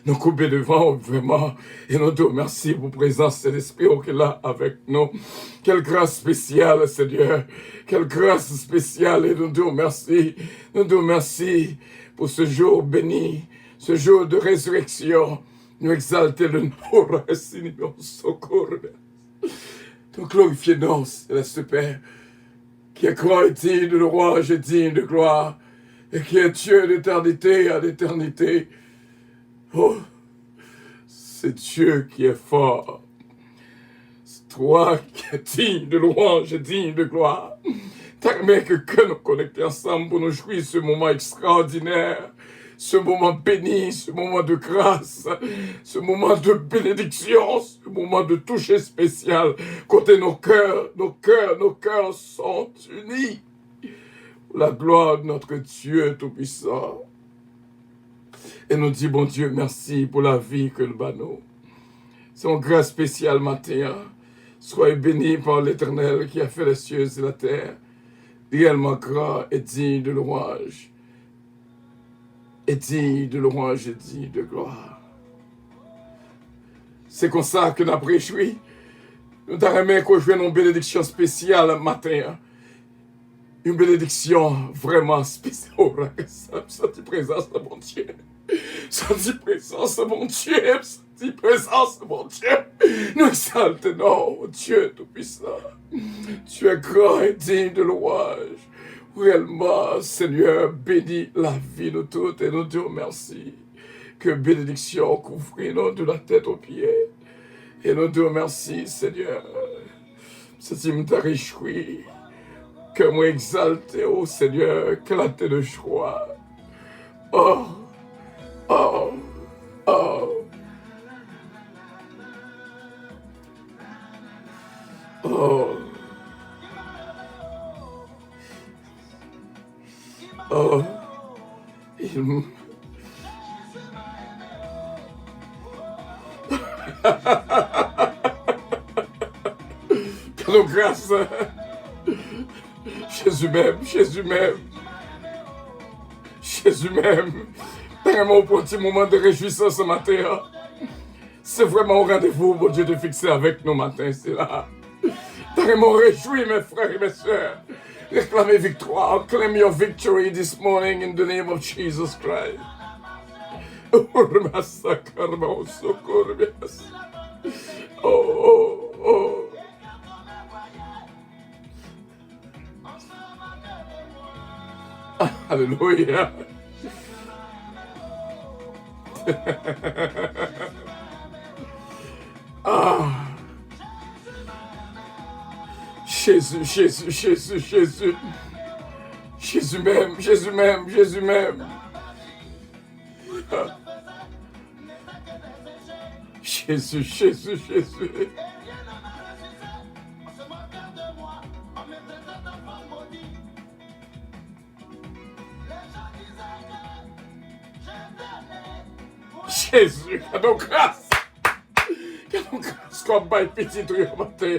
Speaker 1: Nous couper devant vraiment et nous te remercions pour la présence de l'Esprit qui est là avec nous. Quelle grâce spéciale, Seigneur. Quelle grâce spéciale et nous te remercions. Nous te remercions pour ce jour béni, ce jour de résurrection. Nous exalter le nom, Seigneur, secours. Nous glorifier nous, Céleste Père, qui est grand et digne de louange et digne de gloire, et qui est Dieu d'éternité à l'éternité. Oh, c'est Dieu qui est fort. C'est toi qui es digne de louange et digne de gloire. Permets que nous connections ensemble pour nous jouir ce moment extraordinaire, ce moment béni, ce moment de grâce, ce moment de bénédiction, ce moment de toucher spécial. Côté nos cœurs sont unis pour la gloire de notre Dieu Tout-Puissant. Et nous dit, bon Dieu, merci pour la vie que le banneau. C'est une grâce spéciale matin. Soyez bénis par l'Éternel qui a fait les cieux et la terre. Réellement grand et digne de louange. Et digne de louange et digne de gloire. C'est comme ça que nous avons réjoui. Nous avons aimé qu'on joue une bénédiction spéciale matin. Une bénédiction vraiment spéciale. Senti présence de mon Dieu. Senti présence de mon Dieu. Senti présence de mon Dieu. Nous exaltons, Dieu Tout-Puissant. Tu es grand et digne de louange. Réellement, Seigneur, bénis la vie de toutes et nous te remercions. Que bénédiction couvre nous de la tête aux pieds. Et nous te remercions, Seigneur. C'est me réjoui. Que moi exalté, oh Seigneur, éclaté de joie. Oh, oh, oh. Oh. Oh. Quelle grâce. Jésus même, Jésus même. Jésus même. Vraiment pour un petit moment de réjouissance ce matin. C'est vraiment un rendez-vous, mon Dieu, de fixer avec nous matin, c'est là. Vraiment réjoui, mes frères et mes sœurs. Réclamez victoire. Claim your victory this morning in the name of Jesus Christ. Oh, oh, oh. Alléluia. Ah. Jésus, Jésus, Jésus, Jésus. Jésus même, Jésus même, Jésus même. Ah. Jésus, Jésus, Jésus. Jésus, cadeau grâce. Cadeau grâce qu'on baille petit tout le matin.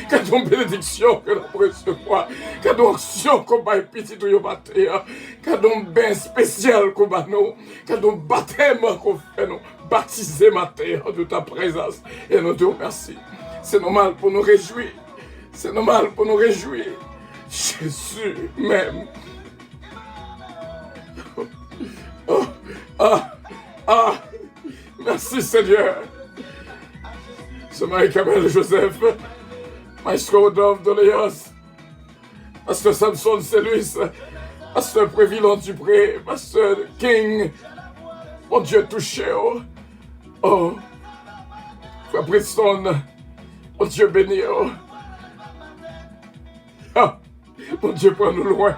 Speaker 1: Cadeau bénédiction que nous recevons. Cadeau action qu'on baille petit tout le matin. Cadeau bain spécial qu'on bat nous. Cadeau baptême qu'on fait nous. Baptiser matin de ta présence. Et nous te remercions. C'est normal pour nous réjouir. C'est normal pour nous réjouir. Jésus même. Oh, ah, ah. Merci Seigneur. C'est Marie-Camille Joseph, Maestro Rodolphe Doléos, Pasteur Samson Célus, Pasteur Prévilon Dupré, Pasteur King, mon Dieu touché, oh, oh, Frère Briston, mon Dieu béni, oh, ah, mon Dieu prends nous loin,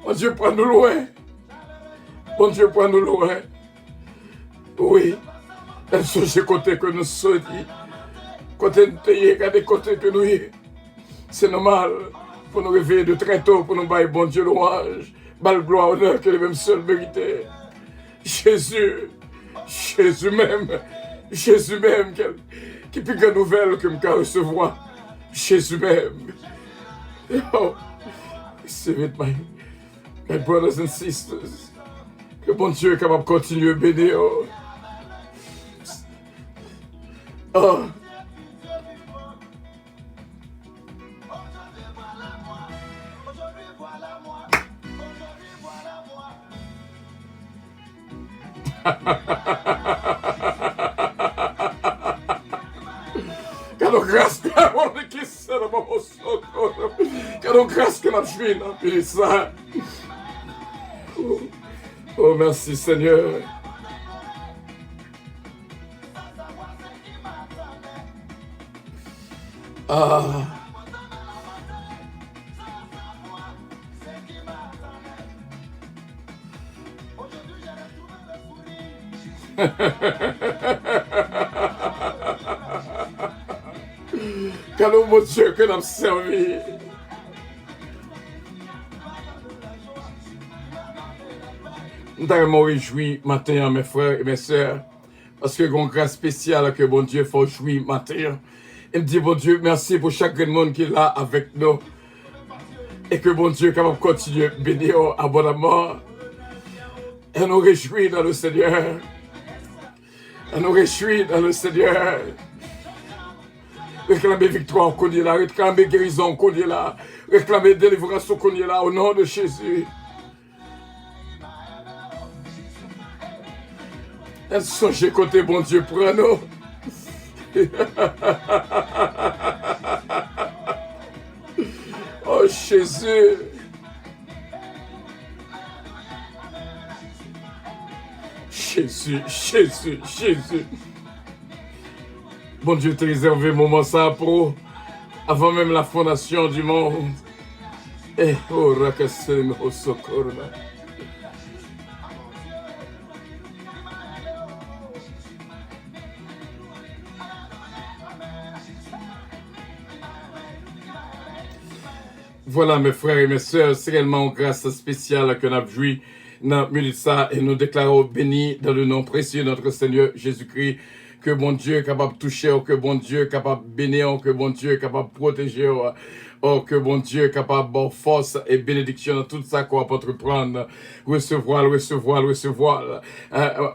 Speaker 1: mon Dieu prends nous loin, mon Dieu prends nous loin. Oui, elle songe côté que nous sommes, côté nous regardez côté que nous y. C'est normal pour nous réveiller de très tôt, pour nous bailler bon Dieu louange, bal gloire, honneur que les mêmes seuls méritaient. Jésus, Jésus même, qui plus grande nouvelle que me recevoir. Jésus même. Oh, receive it, my brothers and sisters. Que bon Dieu est capable de continuer à bénir. Oh. Quero graça, que será bom socorro. Quero graça que nós vimos pensar. Oh, merci Seigneur. Ah. Quel mon Dieu que nous avons servi. Nous avons réjoui matin, mes frères et mes sœurs, parce que une grâce spéciale que bon Dieu faut jouir matin. Et me dit, bon Dieu, merci pour chaque monde qui est là avec nous. Et que bon Dieu est capable de continuer à bénir abondamment. Et nous réjouis dans le Seigneur. Et nous réjouis dans le Seigneur. Réclamer victoire qu'on est là, réclamer guérison qu'on est là, réclamer délivrance qu'on est là au nom de Jésus. Et songez côté bon Dieu pour nous. Oh Jésus. Jésus, Jésus, Jésus. Bon Dieu t'a réservé un moment ça pour avant même la fondation du monde. Et oh rakassem au secours. Voilà mes frères et mes sœurs, c'est réellement une grâce spéciale que nous avons joué dans ça et nous déclarons bénis dans le nom précieux de notre Seigneur Jésus-Christ. Que bon Dieu est capable de toucher, que bon Dieu est capable de bénir, que bon Dieu est capable de protéger, oh, que bon Dieu est capable de force et bénédiction dans tout ça qu'on va entreprendre. Recevoir.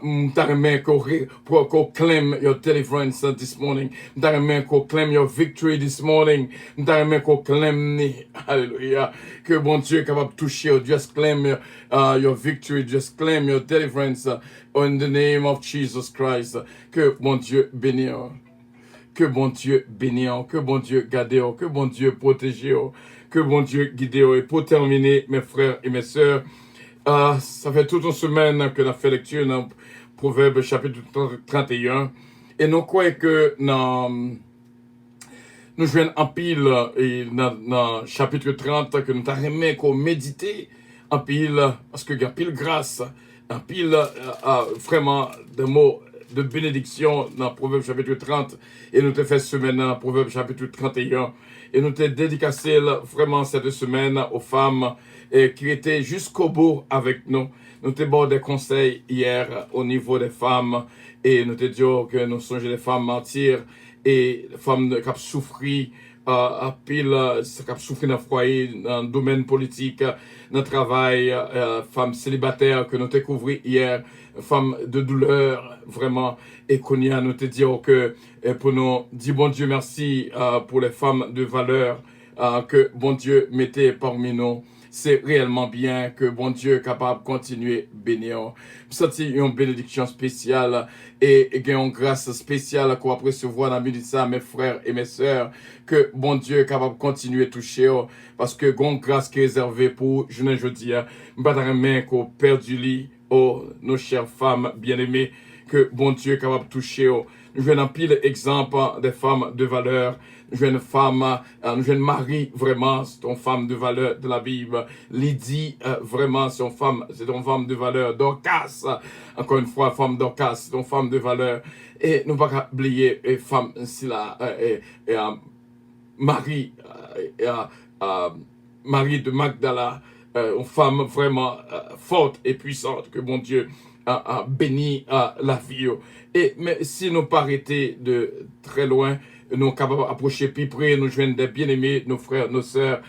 Speaker 1: M'tarrement qu'on claim your deliverance this morning. M'tarrement qu'on claim your victory this morning. M'tarrement qu'on claim, hallelujah, que bon Dieu est capable de toucher, just claim your victory, just claim your deliverance in the name of Jesus Christ. Que bon Dieu bénisse. Que bon Dieu bénisse, que bon Dieu garde, que bon Dieu protège, que bon Dieu guide. Et pour terminer, mes frères et mes sœurs, ça fait toute une semaine que nous avons fait lecture dans Proverbe chapitre 31. Et nous croyons que nous jouons en pile et dans chapitre 30 que nous avons qu'on méditer en pile, parce qu'il y a pile grâce, en pile vraiment de mots de bénédiction dans Proverbe chapitre 30 et nous te fait semaine dans Proverbe chapitre 31 et nous te dédicacé vraiment cette semaine aux femmes qui étaient jusqu'au bout avec nous. Nous te bon des conseils hier au niveau des femmes et nous te disons que nous songeons les femmes mentir et les femmes qui ont souffert à pile, qui ont souffert dans le foyer, dans le domaine politique, dans le travail, femmes célibataires que nous découvrons hier, femmes de douleur, vraiment, et qu'on y a, nous te disons que pour nous dire bon Dieu merci pour les femmes de valeur que bon Dieu mettait parmi nous. C'est réellement bien que bon Dieu est capable de continuer à bénir. C'est une bénédiction spéciale et une grâce spéciale qu'on va recevoir dans le milieu de ça, mes frères et mes sœurs, que bon Dieu est capable de continuer à toucher parce que une grâce qui est réservée pour jeudi, main qu'on perd du lit, oh, nos chères femmes bien-aimées, que bon Dieu est capable de toucher. Nous venons pile exemple des femmes de valeur. Nous venons femme, nous venons Marie, vraiment, c'est une femme de valeur de la Bible. Lydie, vraiment, c'est une femme de valeur. Dorcas, encore une fois, femme Dorcas, c'est une femme de valeur. Et nous ne pouvons pas oublier, femme, Marie, Marie de Magdala, une femme vraiment forte et puissante que bon Dieu a béni la vie. Mais si nous pas arrêter de très loin, nous sommes capables d'approcher plus près, nous joignons des bien-aimés, nos frères, nos sœurs,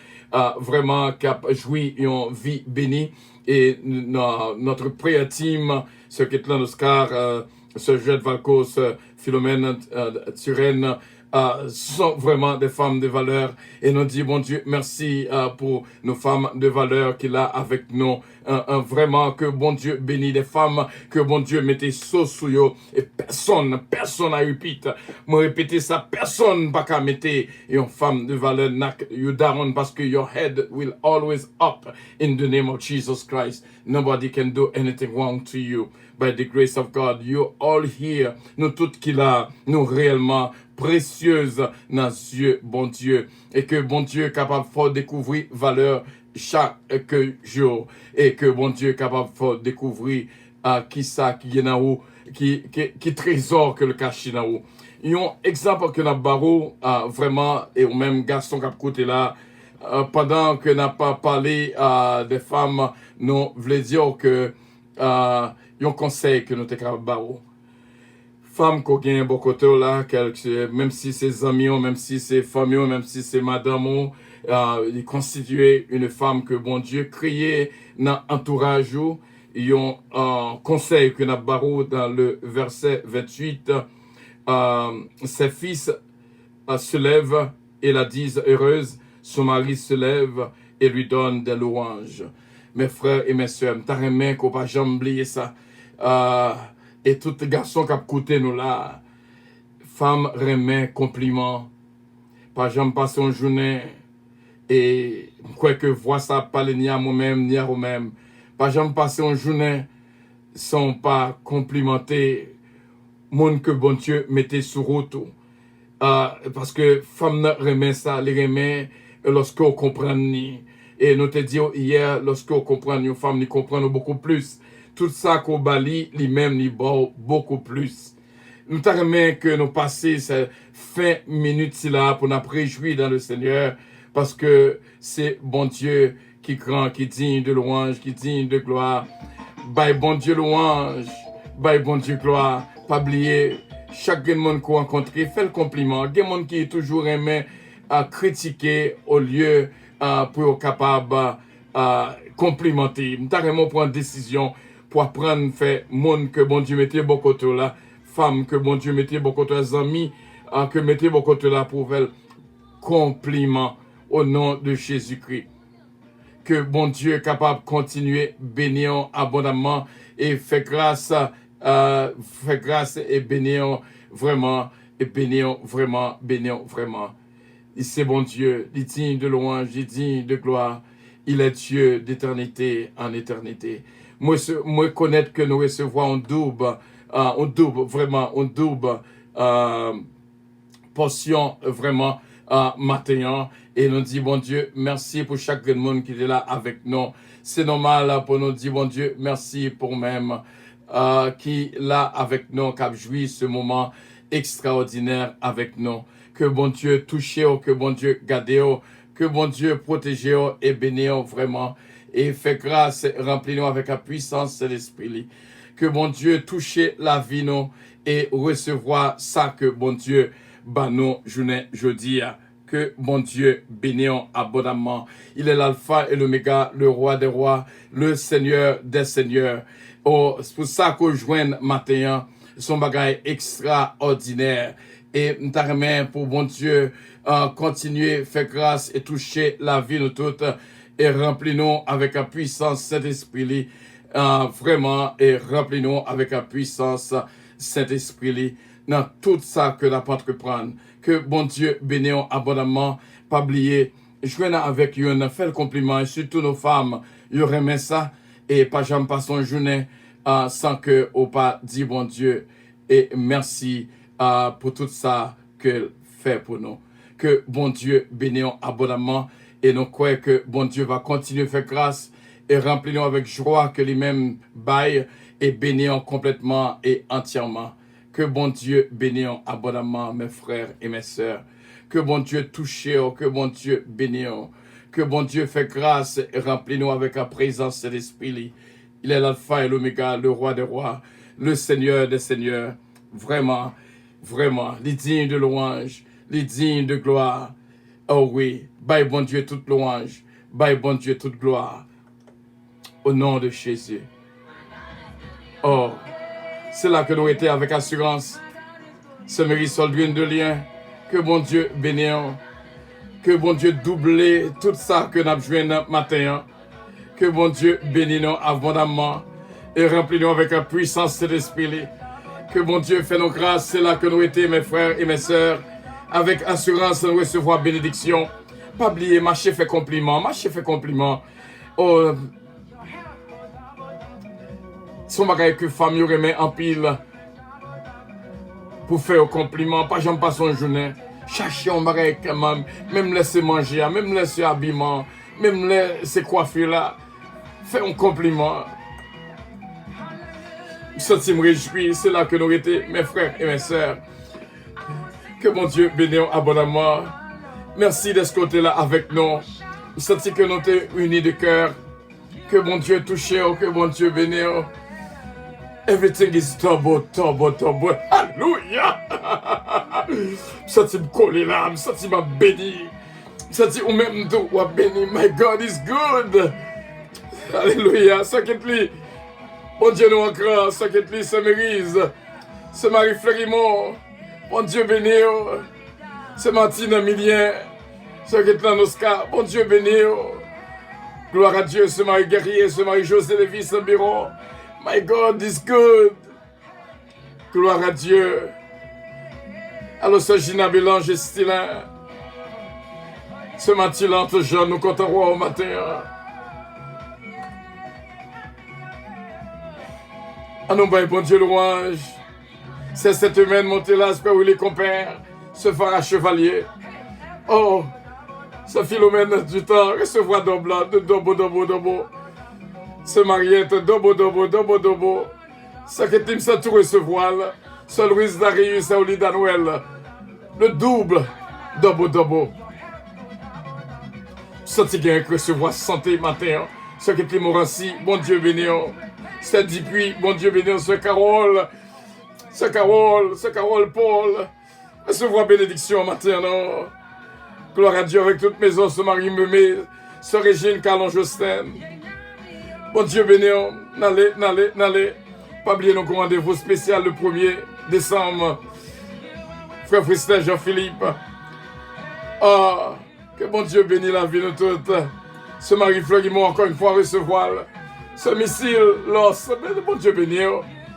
Speaker 1: vraiment qui jouir une vie bénie. Et notre prière team, ce qui est là, Oscar, ce Juliette Valcos, Philomène Turenne, sont vraiment des femmes de valeur. Et nous disons, bon Dieu, merci pour nos femmes de valeur qu'il a avec nous. Vraiment, que bon Dieu bénisse les femmes, que bon Dieu mette sauce sur eux. Et personne n'a eu pite. Moi, répéter ça, personne n'a qu'à mettre une femme de valeur you down parce que your head will always up in the name of Jesus Christ. Nobody can do anything wrong to you. By the grace of God, you all here. Nous toutes qui là, nous réellement précieuses dans les yeux, bon Dieu. Et que bon Dieu est capable de découvrir valeur chaque jour. Et que bon Dieu est capable de découvrir qui ça qui est dans où, qui trésor que le cache dans où. Un exemple que nous avons vraiment, et au même garçon qui a côté là, pendant que n'a pas parlé des femmes, nous voulons dire que un conseil que nous sommes capables de faire. Femme qui a beaucoup de là, même si c'est amis, même si c'est famille, même si c'est madame, il constitue une femme que bon Dieu créé dans l'entourage. Il y a un conseil que nous avons dans le verset 28. Ses fils se lèvent et la disent heureuse. Son mari se lève et lui donne des louanges. Mes frères et mes sœurs, t'as remis qu'on va jamais oublier ça. Et tout garçon qui a côté nous là, femme remet compliment. Pas jamais passer une journée et quoi que voir ça parler ni à moi-même ni à vous-même. Pas jamais passer une journée sans pas complimenter monde que bon Dieu mettait sur route. Parce que femme remet ça, les remet lorsque on comprend ni. Et nous te disons hier, lorsque on comprend une femme, nous comprenons beaucoup plus. Tout ça qu'on bali, lui-même, nous beaucoup plus. Nous t'aimons que nous passions ces fin minutes là pour nous réjouir dans le Seigneur, parce que c'est bon Dieu qui grand, qui digne de louange, qui digne de gloire. Bye bon Dieu louange, bye bon Dieu gloire. Pas oublier, chaque monde qu'on rencontre, fait le compliment. Il y a des gens qui est toujours aimé à critiquer au lieu pour être capable de complimenter. Nous t'aimons prendre décision pour apprendre à faire monde que bon Dieu mettait beaucoup de là, femme que bon Dieu mettait beaucoup de là, amis que mettait beaucoup de là pour faire compliment au nom de Jésus-Christ. Que bon Dieu est capable de continuer bénir abondamment et faire grâce et bénir vraiment, et bénir vraiment, bénir vraiment. Il c'est bon Dieu, il est digne de louange, il est digne de gloire, il est Dieu d'éternité en éternité. Moi connaître que nous recevons un double portion vraiment matin. Et nous dit bon Dieu, merci pour chaque monde qui est là avec nous. C'est normal pour nous dire bon Dieu, merci pour même qui est là avec nous, qui a joui ce moment extraordinaire avec nous. Que bon Dieu touche, que bon Dieu garde, que bon Dieu protège et bénisse vraiment. Et fait grâce, remplis-nous avec la puissance de l'Esprit. Que bon Dieu touche la vie nous et recevoir ça que bon Dieu bat nous journée jeudi. Que bon Dieu bénisse abondamment. Il est l'alpha et l'oméga, le roi des rois, le seigneur des seigneurs. Oh, c'est pour ça qu'on joigne matin son bagage extraordinaire. Et nous t'aimons pour bon Dieu continuer, faire grâce et toucher la vie de toutes. Et remplis-nous avec la puissance Saint-Esprit, vraiment, et remplis-nous avec la puissance Saint-Esprit, dans tout ça que la porte prendre. Que bon Dieu bénisse abondamment, pas oublier, jouer avec eux, fait le compliment, et surtout nos femmes, ils remettent ça, et pas jamais passer une journée, sans que au pas dit bon Dieu et merci pour tout ça que fait pour nous. Que bon Dieu bénisse abondamment et nous croyons que bon Dieu va continuer à faire grâce et remplir nous avec joie que lui-même baille et bénisse complètement et entièrement. Que bon Dieu bénisse abondamment mes frères et mes sœurs. Que bon Dieu touche, que bon Dieu bénisse. Que bon Dieu fait grâce et remplit nous avec la présence de l'Esprit. Il est l'alpha et l'oméga, le roi des rois, le Seigneur des seigneurs. Vraiment, vraiment, les dignes de louange, les dignes de gloire. Oh oui, bye bon Dieu toute louange, bye bon Dieu toute gloire. Au nom de Jésus. Oh, c'est là que nous étions avec assurance. Ce mérite sol d'huile de lien. Que bon Dieu bénisse. Que bon Dieu double tout ça que nous avons joué matin. Que bon Dieu bénisse nous abondamment et remplit nous avec la puissance de l'Esprit. Que bon Dieu fait nos grâces. C'est là que nous étions, mes frères et mes sœurs. Avec assurance, nous recevons bénédiction. Pas oublier, marcher fait compliment. Marcher fait compliment. Oh, son bagage que famille remet en pile pour faire un compliment. Pas jamais pas son journée. Chercher un bagage même laisser manger, même laisser habillement, même laisser coiffer là. Faire un compliment. Je me réjouis, c'est là que nous étions, mes frères et mes sœurs. Que mon Dieu bénisse abondamment. Merci de ce côté-là avec nous. Je sens que nous sommes unis de cœur. Que mon Dieu touche, que mon Dieu bénisse. Everything is double. Alléluia. Je sens me coller là, je sens me béni. Je sens ou même de ou béni. My God is good. Alléluia. Ça qui est bon Dieu nous encore, ça qui est se mérise. Ce Marie Fleurimont. Bon Dieu béni. Ce Martine Emilien. Ce qui est là Oscar. Bon Dieu béni. Gloire à Dieu, ce Marie Guerrier, ce Marie José Lévis, ce Biron. My God is good. Gloire à Dieu. Alors ce Gina Bélange et Stylin. Ce Mathilde Jean, nous compterons au matin. À nous, bon Dieu, louange. C'est cette humaine montée là, j'espère où les compères, ce phare à chevalier. Oh, ce Philomène du temps, recevoir d'oblat, de dobo. Ce Mariette, dobo. Ce que tu me tout recevoir, ce Louise Darius, ce Oli Danoël, le double, dobo. Ce qui vient recevoir santé matin, ce que tu Morancy, bon Dieu béni. Ce Dupuis, bon Dieu béni, ce Carole Paul, recevoir bénédiction matin, non? Gloire à Dieu avec toute maison, ce Marie Memé, ce Régine Carlon Justin. Bon Dieu béni, n'allez. Pas oublier nos rendez-vous spécial le 1er décembre. Frère Christelle Jean-Philippe. Ah, que bon Dieu bénisse la vie de toutes. Ce Marie Fleurimont, encore une fois, recevoir. Ce missile, l'os, bon Dieu béni.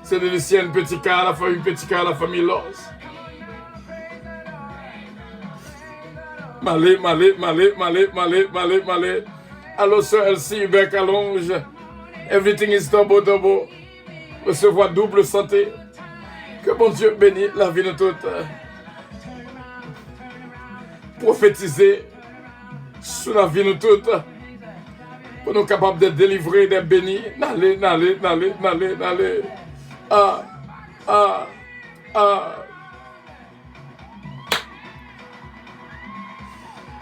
Speaker 1: C'est de Lucienne Petit Cas, la famille Loss. Malé. Allô, sœur Elsie Hubert Calonge. Everything is double. Recevoir double santé. Que bon Dieu bénisse la vie de toutes. Prophétiser sur la vie de toutes. Pour nous capables d'être délivrés, d'être bénis. N'allez. Ah.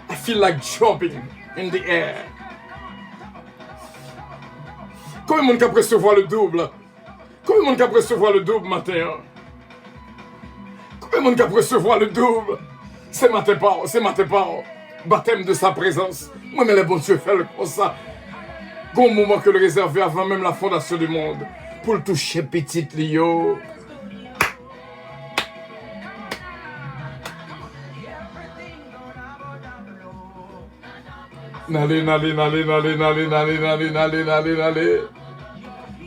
Speaker 1: I feel like jumping in the air. Combien de monde qui a recevoir le double? Combien de monde qui a recevoir le double matin? Combien de monde qui a recevoir le double? C'est matin pas. Baptême de sa présence. Moi, mais le bon Dieu fait le comme ça. Bon moment que le réservé avant même la fondation du monde. Pour le toucher petit Lio. N'allez.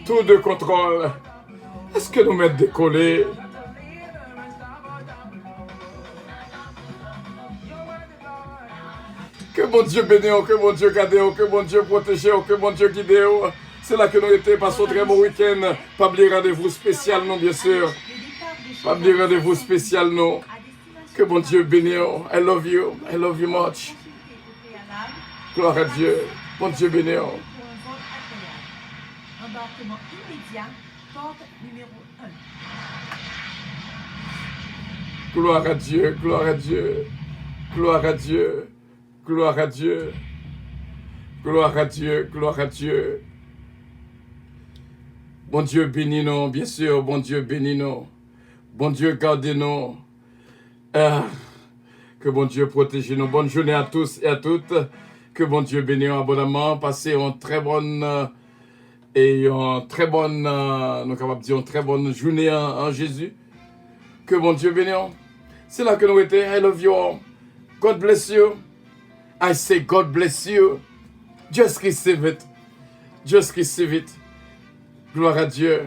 Speaker 1: Tour de contrôle. Est-ce que nous mettons décoller? Que bon Dieu bénisse, que bon Dieu garde, que bon Dieu protège, que bon Dieu guide. C'est là que nous étions. Passons un très bon week-end. Pas oublier rendez-vous spécial, non, bien sûr. Pas oublier rendez-vous spécial, non. Que bon Dieu bénisse. I love you. I love you much. Gloire à Dieu. Bon Dieu bénisse.
Speaker 3: Pour un vol agréable. Embarquement immédiat, porte numéro 1.
Speaker 1: Gloire à Dieu, gloire à Dieu, gloire à Dieu, gloire à Dieu, gloire à Dieu, gloire à Dieu. Bon Dieu bénis nous, bien sûr, bon Dieu bénis nous. Bon Dieu gardez nous. Ah, que bon Dieu protège nous. Bonne journée à tous et à toutes. Que bon Dieu bénisse abondamment. Passez une très bonne nous capables de dire une très bonne journée en Jésus. Que bon Dieu bénisse. C'est là que nous étions. I love you all. God bless you. I say God bless you. Just receive it. Just receive it. Gloire à Dieu.